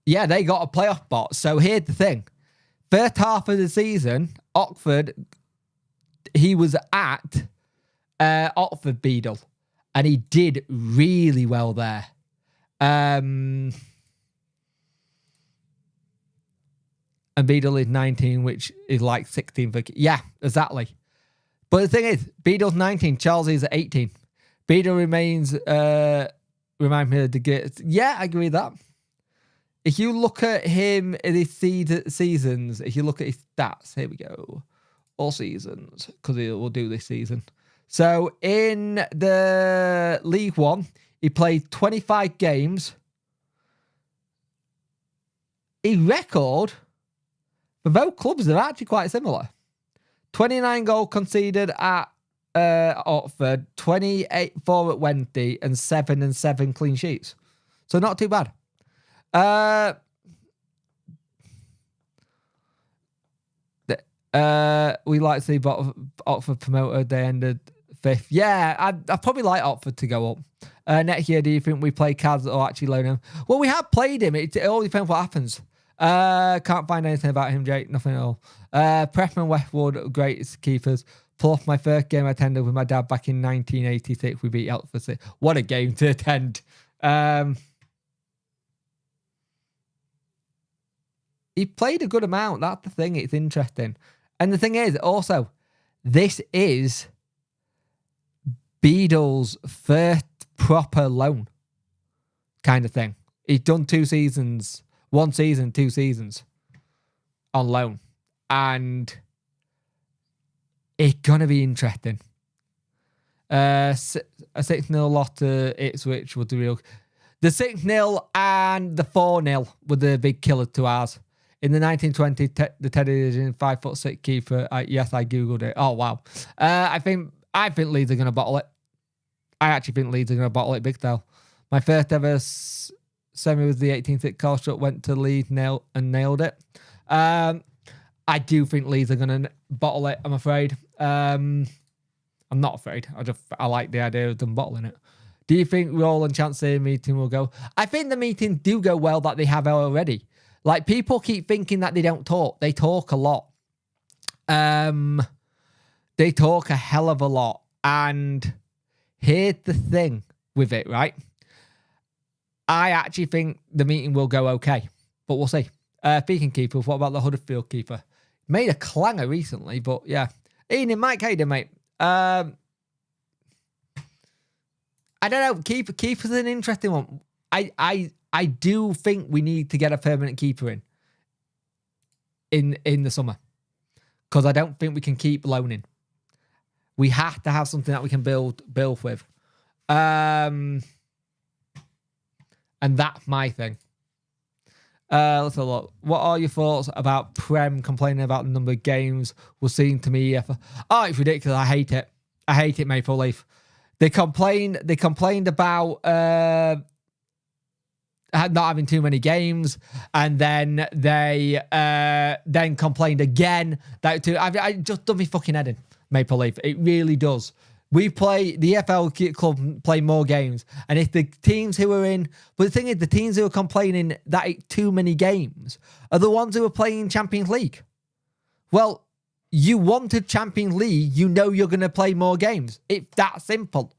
Yeah, they got a playoff spot. So here's the thing. First half of the season, Oxford, he was at Otford Beadle, and he did really well there. And Beadle is 19, which is like 16 for... Yeah, exactly. But the thing is, Beadle's 19, Charles is 18. Beadle remains... remind me of the... Yeah, I agree with that. If you look at him in his seasons, if you look at his stats, here we go. All seasons, because we'll do this season. So in the League One, he played 25 games. His record for both clubs are actually quite similar. 29 goals conceded at Otford, 28-4 at Wednesday, and 7 clean sheets. So not too bad. We like to see Otford promoted. They ended 5th. Yeah, I'd probably like Otford to go up. Next year, do you think we play Kaz or actually loan him? Well, we have played him. It all depends what happens. Can't find anything about him, Jake. Nothing at all. Pressman Westwood, great keepers. Plus, my first game I attended with my dad back in 1986. We beat Eltford. What a game to attend. He played a good amount. That's the thing. It's interesting. And the thing is, also, this is Beadle's first proper loan kind of thing. He's done 2 seasons. 1 season, 2 seasons on loan. And it's going to be interesting. A 6-0 loss to Ipswich was the real... The 6-0 and the 4-0 were the big killers to ours. In the 1920, the Teddy Division 5'6" keeper. Yes, I googled it. Oh wow! I think Leeds are going to bottle it. I actually think Leeds are going to bottle it big style. My first ever semi was the 18th at Carlstruck. Went to Leeds, nailed it. I do think Leeds are going to bottle it. I'm afraid. I'm not afraid. I like the idea of them bottling it. Do you think Roll and Chansiri meeting will go? I think the meetings do go well that they have already. Like, people keep thinking that they don't talk. They talk a lot. They talk a hell of a lot. And here's the thing with it, right? I actually think the meeting will go okay. But we'll see. Speaking keepers, what about the Huddersfield keeper? Made a clanger recently, but yeah. Ian, Mike, how you doing, mate? I don't know. Keeper's an interesting one. I do think we need to get a permanent keeper in the summer, because I don't think we can keep loaning. We have to have something that we can build with, and that's my thing. Let's have a look. What are your thoughts about Prem complaining about the number of games we're seeing to me? Oh, it's ridiculous. I hate it. I hate it, Maple Leaf. They complained about not having too many games, and then they then complained again that I just done me fucking head in, Maple Leaf. It really does. The FL club play more games, and if the teams who are in, but the thing is, the teams who are complaining that it's too many games are the ones who are playing Champions League. Well, you wanted Champions League, you know you're going to play more games. It's that simple,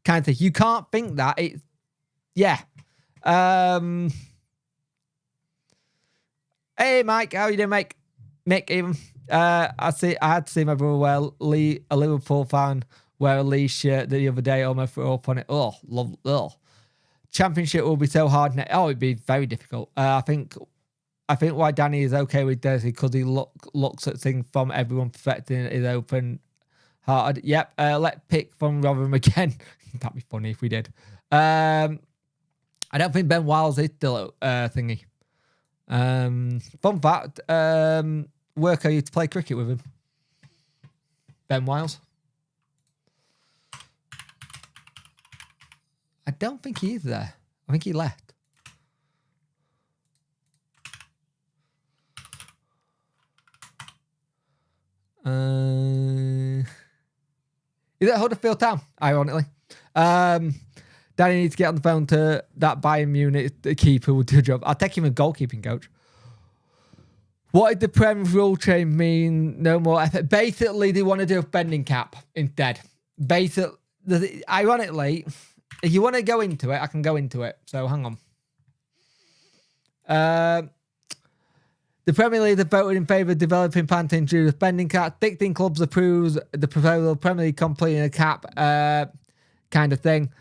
kind of thing. You can't think that it's, yeah. Hey Mike, how you doing, mate? Mick, even I had to see my brother wear a Liverpool fan wear a Lee shirt the other day. Almost threw up on it. Championship will be so hard. It'd be very difficult. I think why Danny is okay with Desi, because he looks at things from everyone perfecting his open hearted. Yep. Let's pick from Rotherham again. That'd be funny if we did. I don't think Ben Wiles is still thingy. Fun fact, Worker used to play cricket with him. Ben Wiles. I don't think he is there. I think he left. Is it Huddersfield Town? Ironically. Danny needs to get on the phone to that Bayern Munich keeper will do a job. I'll take him a goalkeeping coach. What did the Prem rule change mean? No more effort. Basically, they want to do a bending cap instead. basically, ironically, if you want to go into it, I can go into it. So hang on. The Premier League have voted in favour of developing plan to introduce a spending cap. 16 clubs approves the proposal. Premier League completing a cap kind of thing.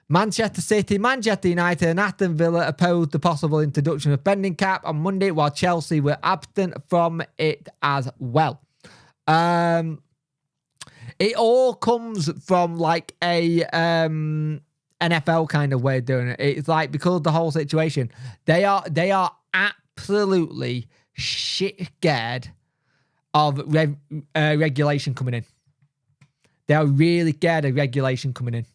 Manchester City, Manchester United and Aston Villa opposed the possible introduction of a spending cap on Monday, while Chelsea were absent from it as well. It all comes from like a NFL kind of way of doing it. It's like, because of the whole situation, they are absolutely shit scared of regulation coming in. They are really scared of regulation coming in.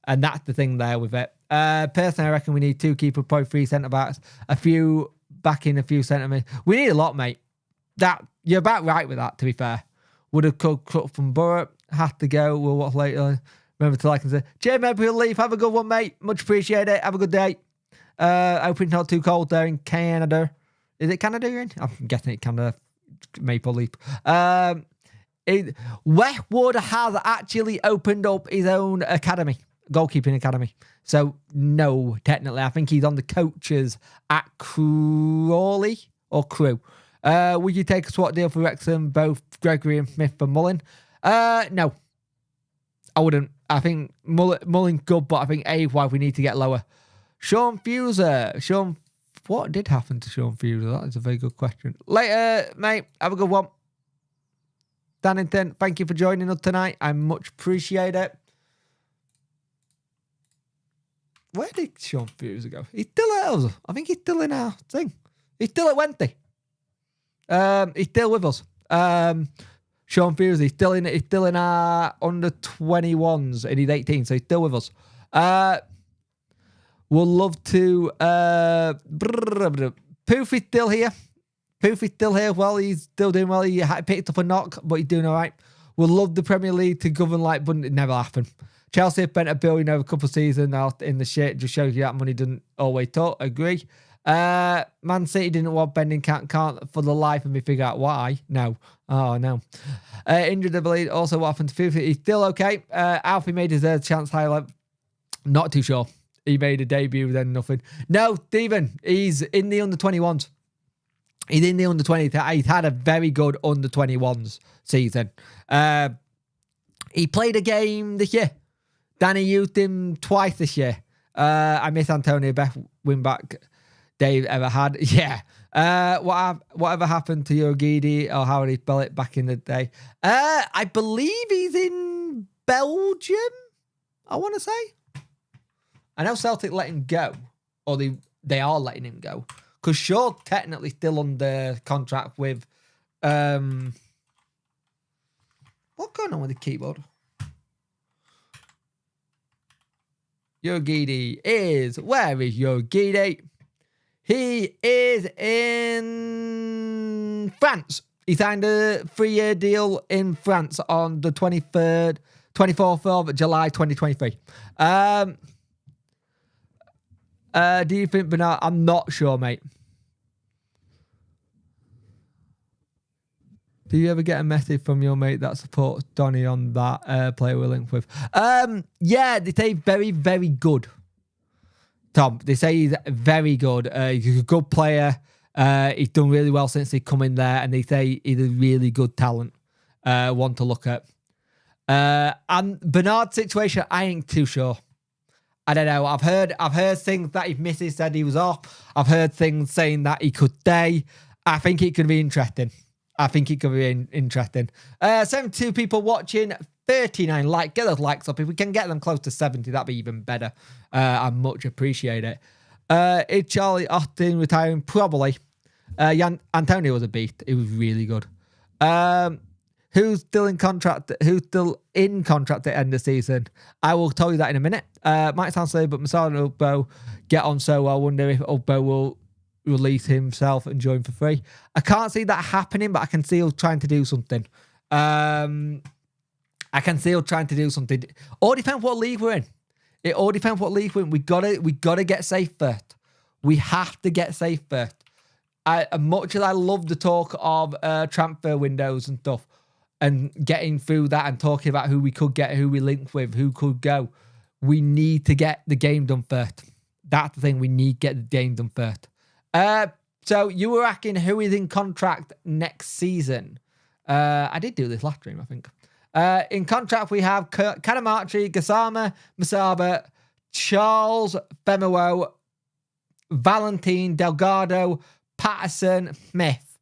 And that's the thing there with it. Personally, I reckon we need 2 keeper, probably 3 centre-backs, a few centre-mids. We need a lot, mate. You're about right with that, to be fair. Would have cut from Borough. Have to go. We'll watch later. Remember to like and say, Jay, maybe we'll leave. Have a good one, mate. Much appreciated. Have a good day. Hoping it's not too cold there in Canada. Is it Canada you're in? I'm guessing it's Canada. Maple Leaf. Westwood has actually opened up his own academy. Goalkeeping academy. So, no, technically. I think he's on the coaches at Crawley or Crew. Would you take a swap deal for Wrexham, both Gregory and Smith for Mullin? No. I wouldn't. I think Mullin good, but I think why we need to get lower. Sean Fuser. What did happen to Sean Fuser? That is a very good question. Later, mate. Have a good one. Dannington, thank you for joining us tonight. I much appreciate it. Where did Sean Fuser go? He's still at us. I think he's still in our thing. He's still at Wednesday. He's still with us. Sean Fuser, he's still in our under 21s and he's 18, so he's still with us. We'll love to Poofy's still here. Poofy's still here. Well, he's still doing well. He picked up a knock, but he's doing all right. We'll love the Premier League to govern like, but it never happened. Chelsea have spent $1 billion over a couple of seasons out in the shit. Just shows you that money doesn't always talk. Agree. Man City didn't want bending, can't for the life of me figure out why. No. Oh, no. Injured, I believe. Also, what happened to FIFA? He's still okay. Alfie made his chance highlight. Not too sure. He made a debut, then nothing. No, Stephen, he's in the under-21s. He's in the under-20s. He's had a very good under-21s season. He played a game this year. Danny used him twice this year. I miss Antonio, best win-back Dave ever had. Yeah. Whatever happened to Yorgidi, or how did he spell it back in the day? I believe he's in Belgium, I want to say. I know Celtic let him go, or they are letting him go, because Shaw's technically still under contract with... what's going on with the keyboard? Yorgidi is... Where is Yorgidi? He is in France. He signed a 3-year deal in France on the 24th of July 2023. Do you think Bernard? I'm not sure, mate. Do you ever get a message from your mate that supports Donny on that player we're linked with? Yeah, they say very, very good. Tom, they say he's very good. He's a good player. He's done really well since he come in there, and they say he's a really good talent. One to look at. And Bernard's situation, I ain't too sure. I don't know. I've heard things that his missus said he was off. I've heard things saying that he could stay. I think it could be interesting. 72 people watching, 39 likes. Get those likes up. If we can get them close to 70, that'd be even better. I much appreciate it. Is Charlie Austin retiring? Probably. Antonio was a beast. He was really good. Who's still in contract at the end of the season? I will tell you that in a minute. Might sound silly, but Masada and Ugbo get on so well. I wonder if Ugbo will release himself and join for free. I can't see that happening, but I can see he'll trying to do something. All depends what league we're in. It all depends what league we're in. We gotta get safe first. We have to get safe first. Much as I love the talk of transfer windows and stuff, and getting through that and talking about who we could get, who we linked with, who could go. We need to get the game done first. That's the thing. We need to get the game done first. So you were asking who is in contract next season. I did do this last stream, I think. In contract, we have Kanamachi, Gasama, Masaba, Charles, Femero, Valentin, Delgado, Patterson, Smith.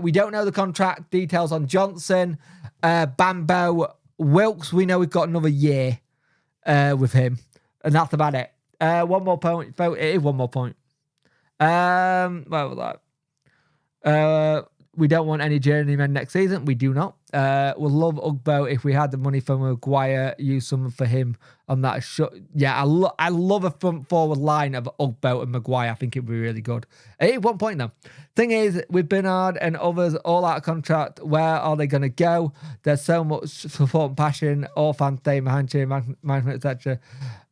We don't know the contract details on Johnson, Bambo, Wilkes. We know we've got another year with him, and that's about it. One more point. It is one more point. Where was that? We don't want any journeymen next season. We do not. We'll love Ugbo if we had the money for Maguire. Use something for him on that shot. Yeah, I love a front forward line of Ugbo and Maguire. I think it'd be really good. At 1 point now. Thing is, with Bernard and others all out of contract, where are they going to go? There's so much support and passion. All fans staying behind cheering, management, etc.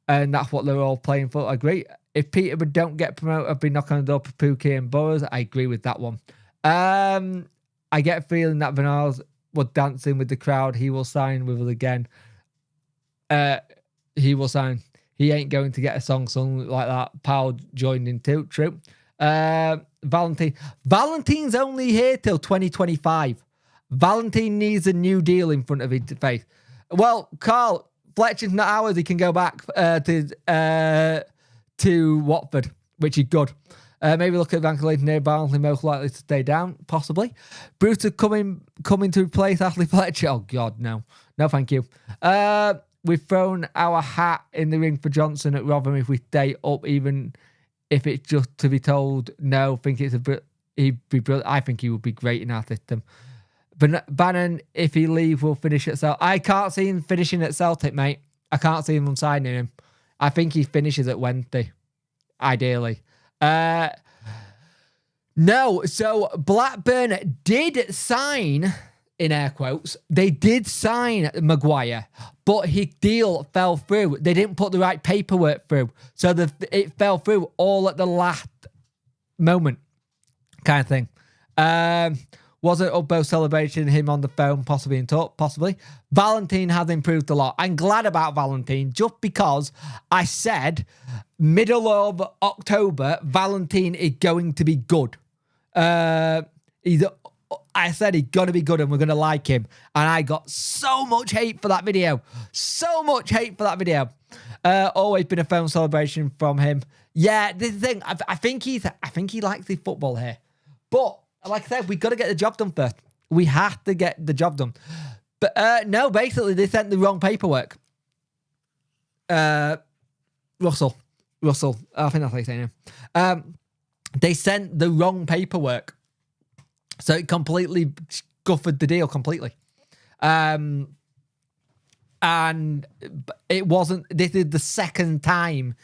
And that's what they're all playing for. I agree. If Peterborough don't get promoted, I'd be knocking on the door for Pookie and Burrows. I agree with that one. I get a feeling that Bernard was dancing with the crowd. He will sign with us again. He will sign. He ain't going to get a song sung like that. Powell joined in too. True. Valentin's only here till 2025. Valentin needs a new deal in front of his face. Well, Carl, Fletcher's not ours. He can go back to Watford, which is good. Maybe look at Van Clayton near Barnsley, most likely to stay down, possibly. Brewster coming to replace Ashley Fletcher. Oh, God, no. No, thank you. We've thrown our hat in the ring for Johnson at Rotherham if we stay up, even if it's just to be told no. He'd be brilliant. I think he would be great in our system. But Bannon, if he leave, will finish at Celtic. I can't see him finishing at Celtic, mate. I can't see him signing him. I think he finishes at Wednesday, ideally. No, so Blackburn did sign, in air quotes, they did sign Maguire, but his deal fell through. They didn't put the right paperwork through. So it fell through all at the last moment, kind of thing. Was it Ugbo celebration, him on the phone, possibly in talk? Possibly. Valentin has improved a lot. I'm glad about Valentin just because I said middle of October, Valentin is going to be good. I said he's going to be good and we're going to like him. And I got so much hate for that video. So much hate for that video. Always been a phone celebration from him. Yeah, this is the thing. I think he likes the football here. But like I said, we got to get the job done first. We have to get the job done. But no, basically, they sent the wrong paperwork. Russell. I think that's how you say it. They sent the wrong paperwork. So it completely guffered the deal completely. And it wasn't... This is the second time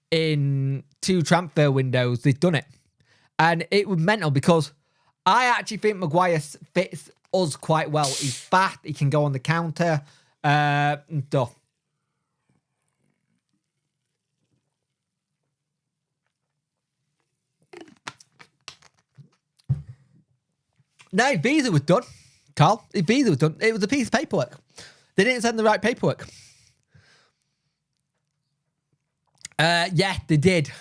in 2 transfer windows they've done it. And it was mental because I actually think Maguire fits us quite well. He's fast. He can go on the counter and stuff. No, his visa was done, Carl. His visa was done. It was a piece of paperwork. They didn't send the right paperwork. Yeah, they did.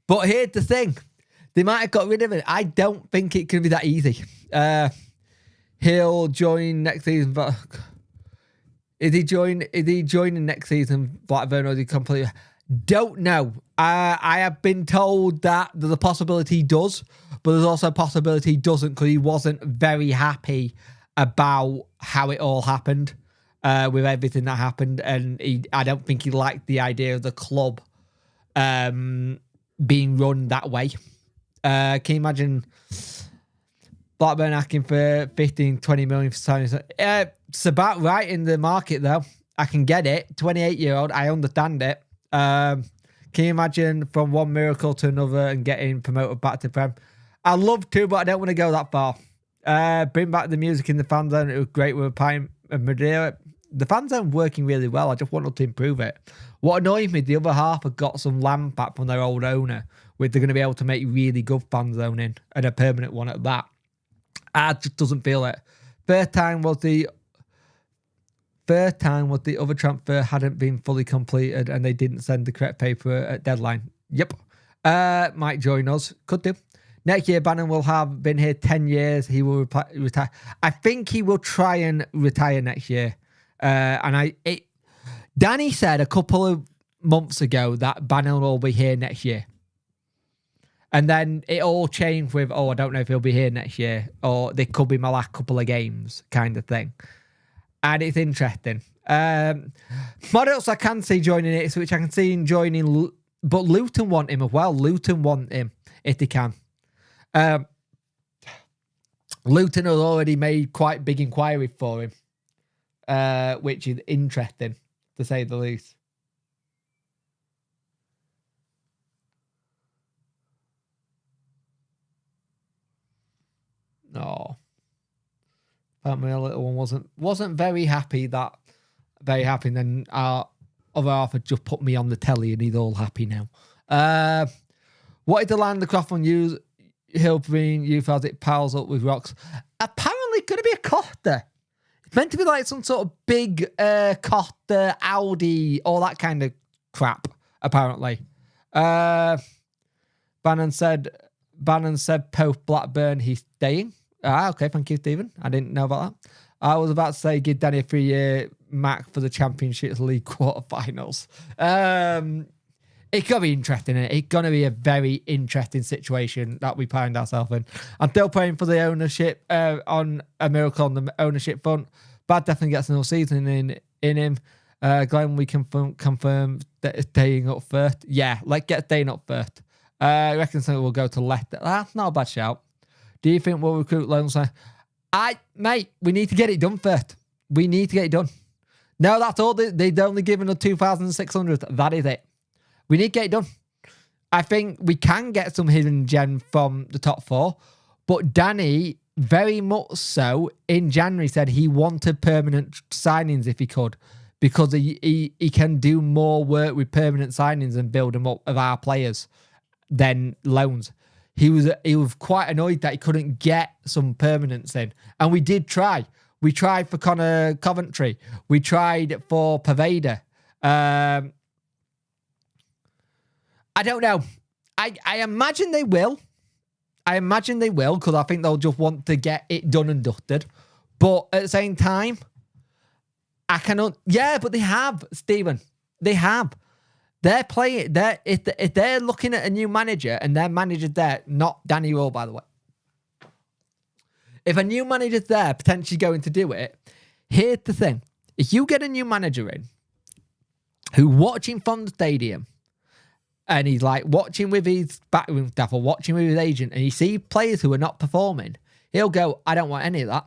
But here's the thing. They might have got rid of it. I don't think it can be that easy. He'll join next season, but is he joining next season? Blackburn, or is he completely? Don't know. I have been told that there's a possibility he does, but there's also a possibility he doesn't because he wasn't very happy about how it all happened with everything that happened, and I don't think he liked the idea of the club being run that way. Can you imagine Blackburn asking for 15-20 million for signing? It's about right in the market, though. I can get it. 28-year-old, I understand it. Can you imagine from one miracle to another and getting promoted back to Prem? I'd love to, but I don't want to go that far. Bring back the music in the fan zone. It was great with Pine and Madeira. The fan zone working really well. I just wanted to improve it. What annoys me, the other half have got some land back from their old owner, where they're going to be able to make really good fan zone in and a permanent one at that. I just doesn't feel it. Third time was the other transfer hadn't been fully completed and they didn't send the correct paper at deadline. Yep. Might join us. Could do. Next year, Bannon will have been here 10 years. He will retire. I think he will try and retire next year. Danny said a couple of months ago that Bannon will be here next year. And then it all changed with, I don't know if he'll be here next year, or they could be my last couple of games kind of thing. And it's interesting. What else I can see joining it, which I can see him joining, but Luton want him as well. Luton want him if they can. Luton has already made quite big inquiry for him, which is interesting, to say the least. No. My little one wasn't very happy and then our other half had just put me on the telly and he's all happy now. What is the line the craft on you? Hillbreen youth as it piles up with rocks. Apparently going to be a Costa. It's meant to be like some sort of big Costa, Audi, all that kind of crap, apparently. Bannon said post Blackburn he's staying. Okay, thank you, Stephen. I didn't know about that. I was about to say give Danny a 3-year Mac for the Championships League quarterfinals. It's going to be interesting, isn't it? It's going to be a very interesting situation that we find ourselves in. I'm still praying for the ownership, on a miracle on the ownership front. Bad definitely gets another season in him. Glenn, we confirm that it's staying up first. Yeah, let's get staying up first. I reckon something will go to left. That's not a bad shout. Do you think we'll recruit loans? Mate, we need to get it done first. We need to get it done. No, that's all. They've only given us 2,600. That is it. We need to get it done. I think we can get some hidden gem from the top four, but Danny, very much so, in January said he wanted permanent signings if he could, because he can do more work with permanent signings and build them up of our players than loans. He was quite annoyed that he couldn't get some permanence in. And we did try. We tried for Connor Coventry. We tried for Paveda. I don't know. I imagine they will. Because I think they'll just want to get it done and dusted. But at the same time, I cannot... Yeah, but they have, Stephen. They have. They're playing. If they're looking at a new manager and their manager's there, not Danny Rowe, by the way. If a new manager's there, potentially going to do it, here's the thing. If you get a new manager in who watching from the stadium and he's like watching with his backroom staff or watching with his agent and he sees players who are not performing, he'll go, I don't want any of that.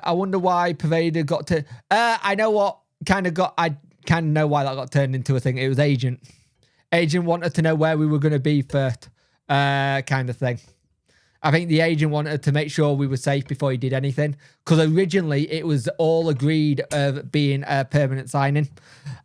I wonder why Paveda got to... I know what I kind of know why that got turned into a thing. It was agent. Agent wanted to know where we were going to be first, kind of thing. I think the agent wanted to make sure we were safe before he did anything, because originally it was all agreed of being a permanent signing.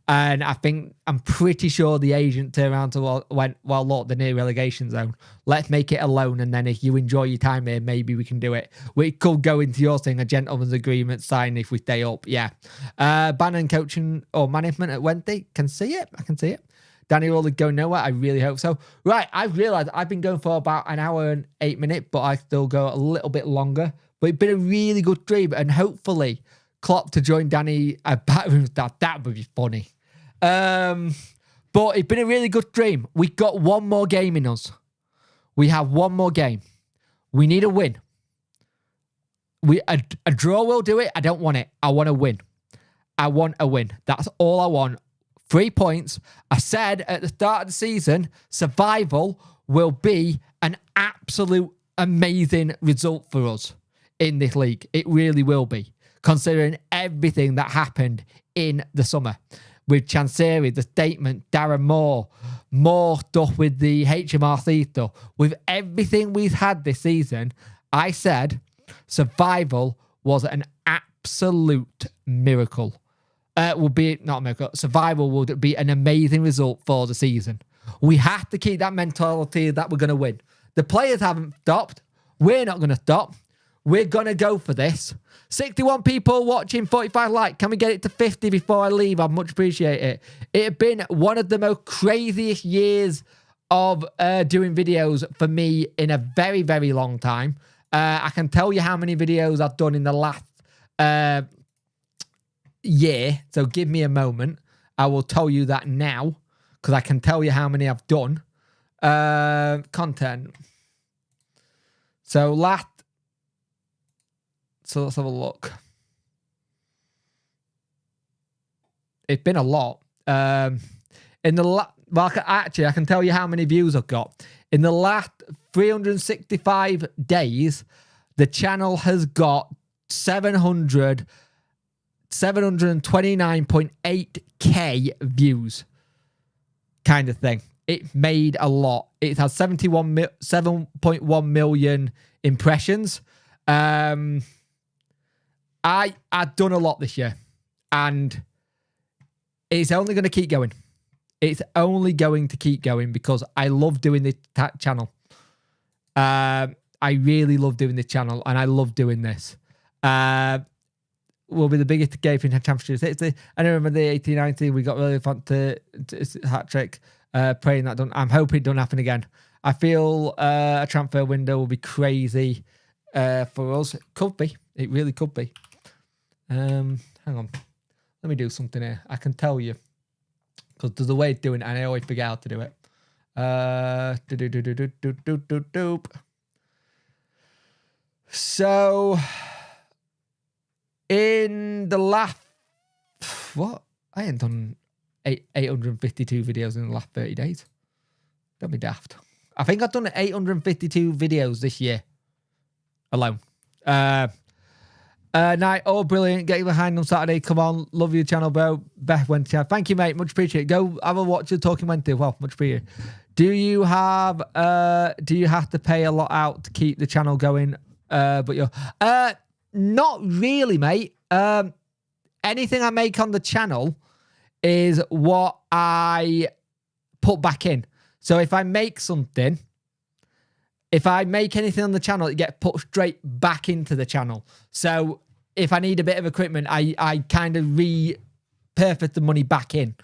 And I'm pretty sure the agent turned around to went, well, look, the near relegation zone. Let's make it a loan, and then if you enjoy your time here, maybe we can do it. We could go into your thing, a gentleman's agreement sign if we stay up. Yeah. Bannon coaching or management at Wednesday. I can see it. Danny will go nowhere. I really hope so. Right, I've realised I've been going for about an hour and 8 minutes, but I still go a little bit longer. But it's been a really good dream, and hopefully Klopp to join Danny at backroom staff. That would be funny. But it's been a really good dream. We got one more game in us. We have one more game. We need a win. A draw will do it. I don't want it. I want a win. That's all I want. 3 points. I said at the start of the season, survival will be an absolute amazing result for us in this league. It really will be, considering everything that happened in the summer. With Chansiri, the statement, Darren more stuff with the HMRC stuff. With everything we've had this season, I said survival was an absolute miracle. Will be not a miracle. Survival would be an amazing result for the season. We have to keep that mentality that we're going to win. The players haven't stopped. We're not going to stop. we're going to go for this. 61 people watching, 45 likes. Can we get it to 50 before I leave? I'd much appreciate it. It had been one of the most craziest years of doing videos for me in a very, very long time. I can tell you how many videos I've done in the last year. So give me a moment. I will tell you that now because I can tell you how many I've done. Content. So let's have a look. It's been a lot. Actually, I can tell you how many views I've got. In the last 365 days, the channel has got 729.8k views. Kind of thing. It made a lot. It has 7.1 million impressions. I've done a lot this year, and it's only going to keep going. It's only going to keep going because I love doing this channel. I really love doing this channel, and I love doing this. Will be the biggest game in championship. I remember the 1890. We got really fun to hat trick. Praying that don't. I'm hoping it don't happen again. I feel a transfer window will be crazy for us. It could be. It really could be. Hang on. Let me do something here. I can tell you because there's a way of doing it, and I always forget how to do it. So in the last what? I ain't done 852 videos in the last 30 days. Don't be daft. I think I've done 852 videos this year alone. Night, oh brilliant, get you behind on Saturday. Come on, love your channel, bro. Beth Wednesday. Thank you, mate. Much appreciated. Go have a watch of Talking Wednesday. Well, much appreciated. Do you have to pay a lot out to keep the channel going? But you're not really, mate. Anything I make on the channel is what I put back in. So if I make something, if I make anything on the channel, it gets put straight back into the channel. So if I need a bit of equipment, I kind of repurpose the money back in.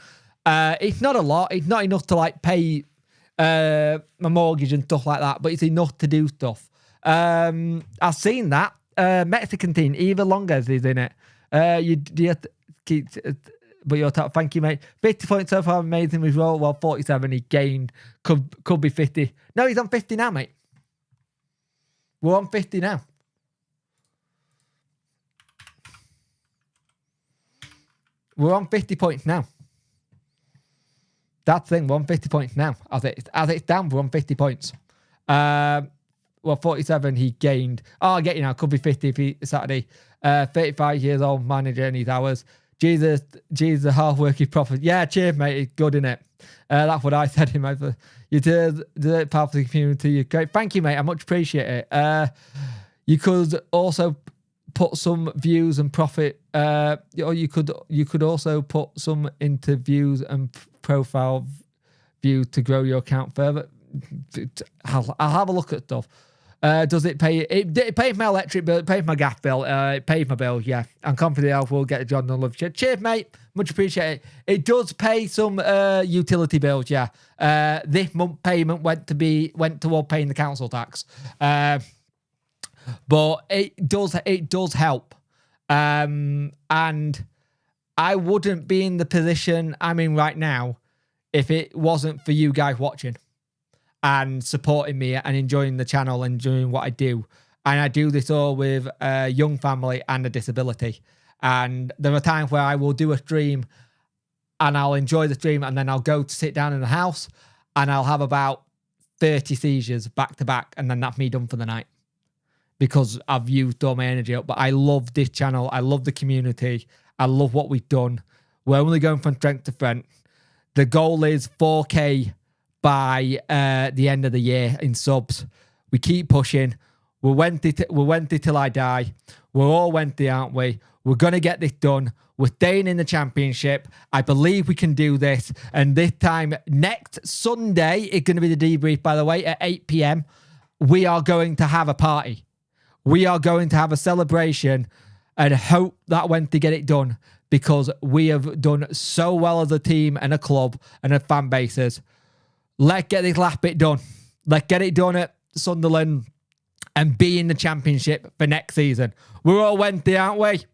It's not a lot. It's not enough to like pay my mortgage and stuff like that, but it's enough to do stuff. I've seen that. Mexican team, Eva Longas is in it. You have to keep... But your top, thank you, mate. 50 points so far, amazing result. Well, 47 he gained. Could be 50. No, he's on 50 now, mate. We're on 50 now. We're on 50 points now. That thing, we're on 50 points now. As it's down, we're on 50 points. Well, 47 he gained. Oh, I get you now. Could be 50 if he Saturday. 35 years old, manager and his hours. Jesus, hard working prophet. Yeah, cheers, mate. It's good, innit? That's what I said him over. You did it part of the community. You're great. Thank you, mate. I much appreciate it. You could also put some views and profit. Or you could also put some into views and profile view to grow your account further. I'll have a look at stuff. Does it pay? It pays my electric bill. It pays my gas bill. It pays my bill. Yeah, I'm confident I will get a job and love. Cheers, mate. Much appreciated. It does pay some utility bills. Yeah. This month payment went toward paying the council tax. But it does help. And I wouldn't be in the position I'm in right now if it wasn't for you guys watching and supporting me and enjoying the channel and doing what I do. And I do this all with a young family and a disability. And there are times where I will do a stream and I'll enjoy the stream and then I'll go to sit down in the house and I'll have about 30 seizures back to back and then that's me done for the night because I've used all my energy up. But I love this channel. I love the community. I love what we've done. We're only going from strength to strength. The goal is 4K by the end of the year in subs. We keep pushing. We're Wednesday till I die. We're all Wednesday, aren't we? We're going to get this done. We're staying in the championship. I believe we can do this. And this time, next Sunday, it's going to be the debrief, by the way, at 8 p.m. We are going to have a party. we are going to have a celebration and hope that Wednesday get it done, because we have done so well as a team and a club and a fan bases. Let's get this last bit done. Let's get it done at Sunderland and be in the Championship for next season. We're all Wednesday, aren't we?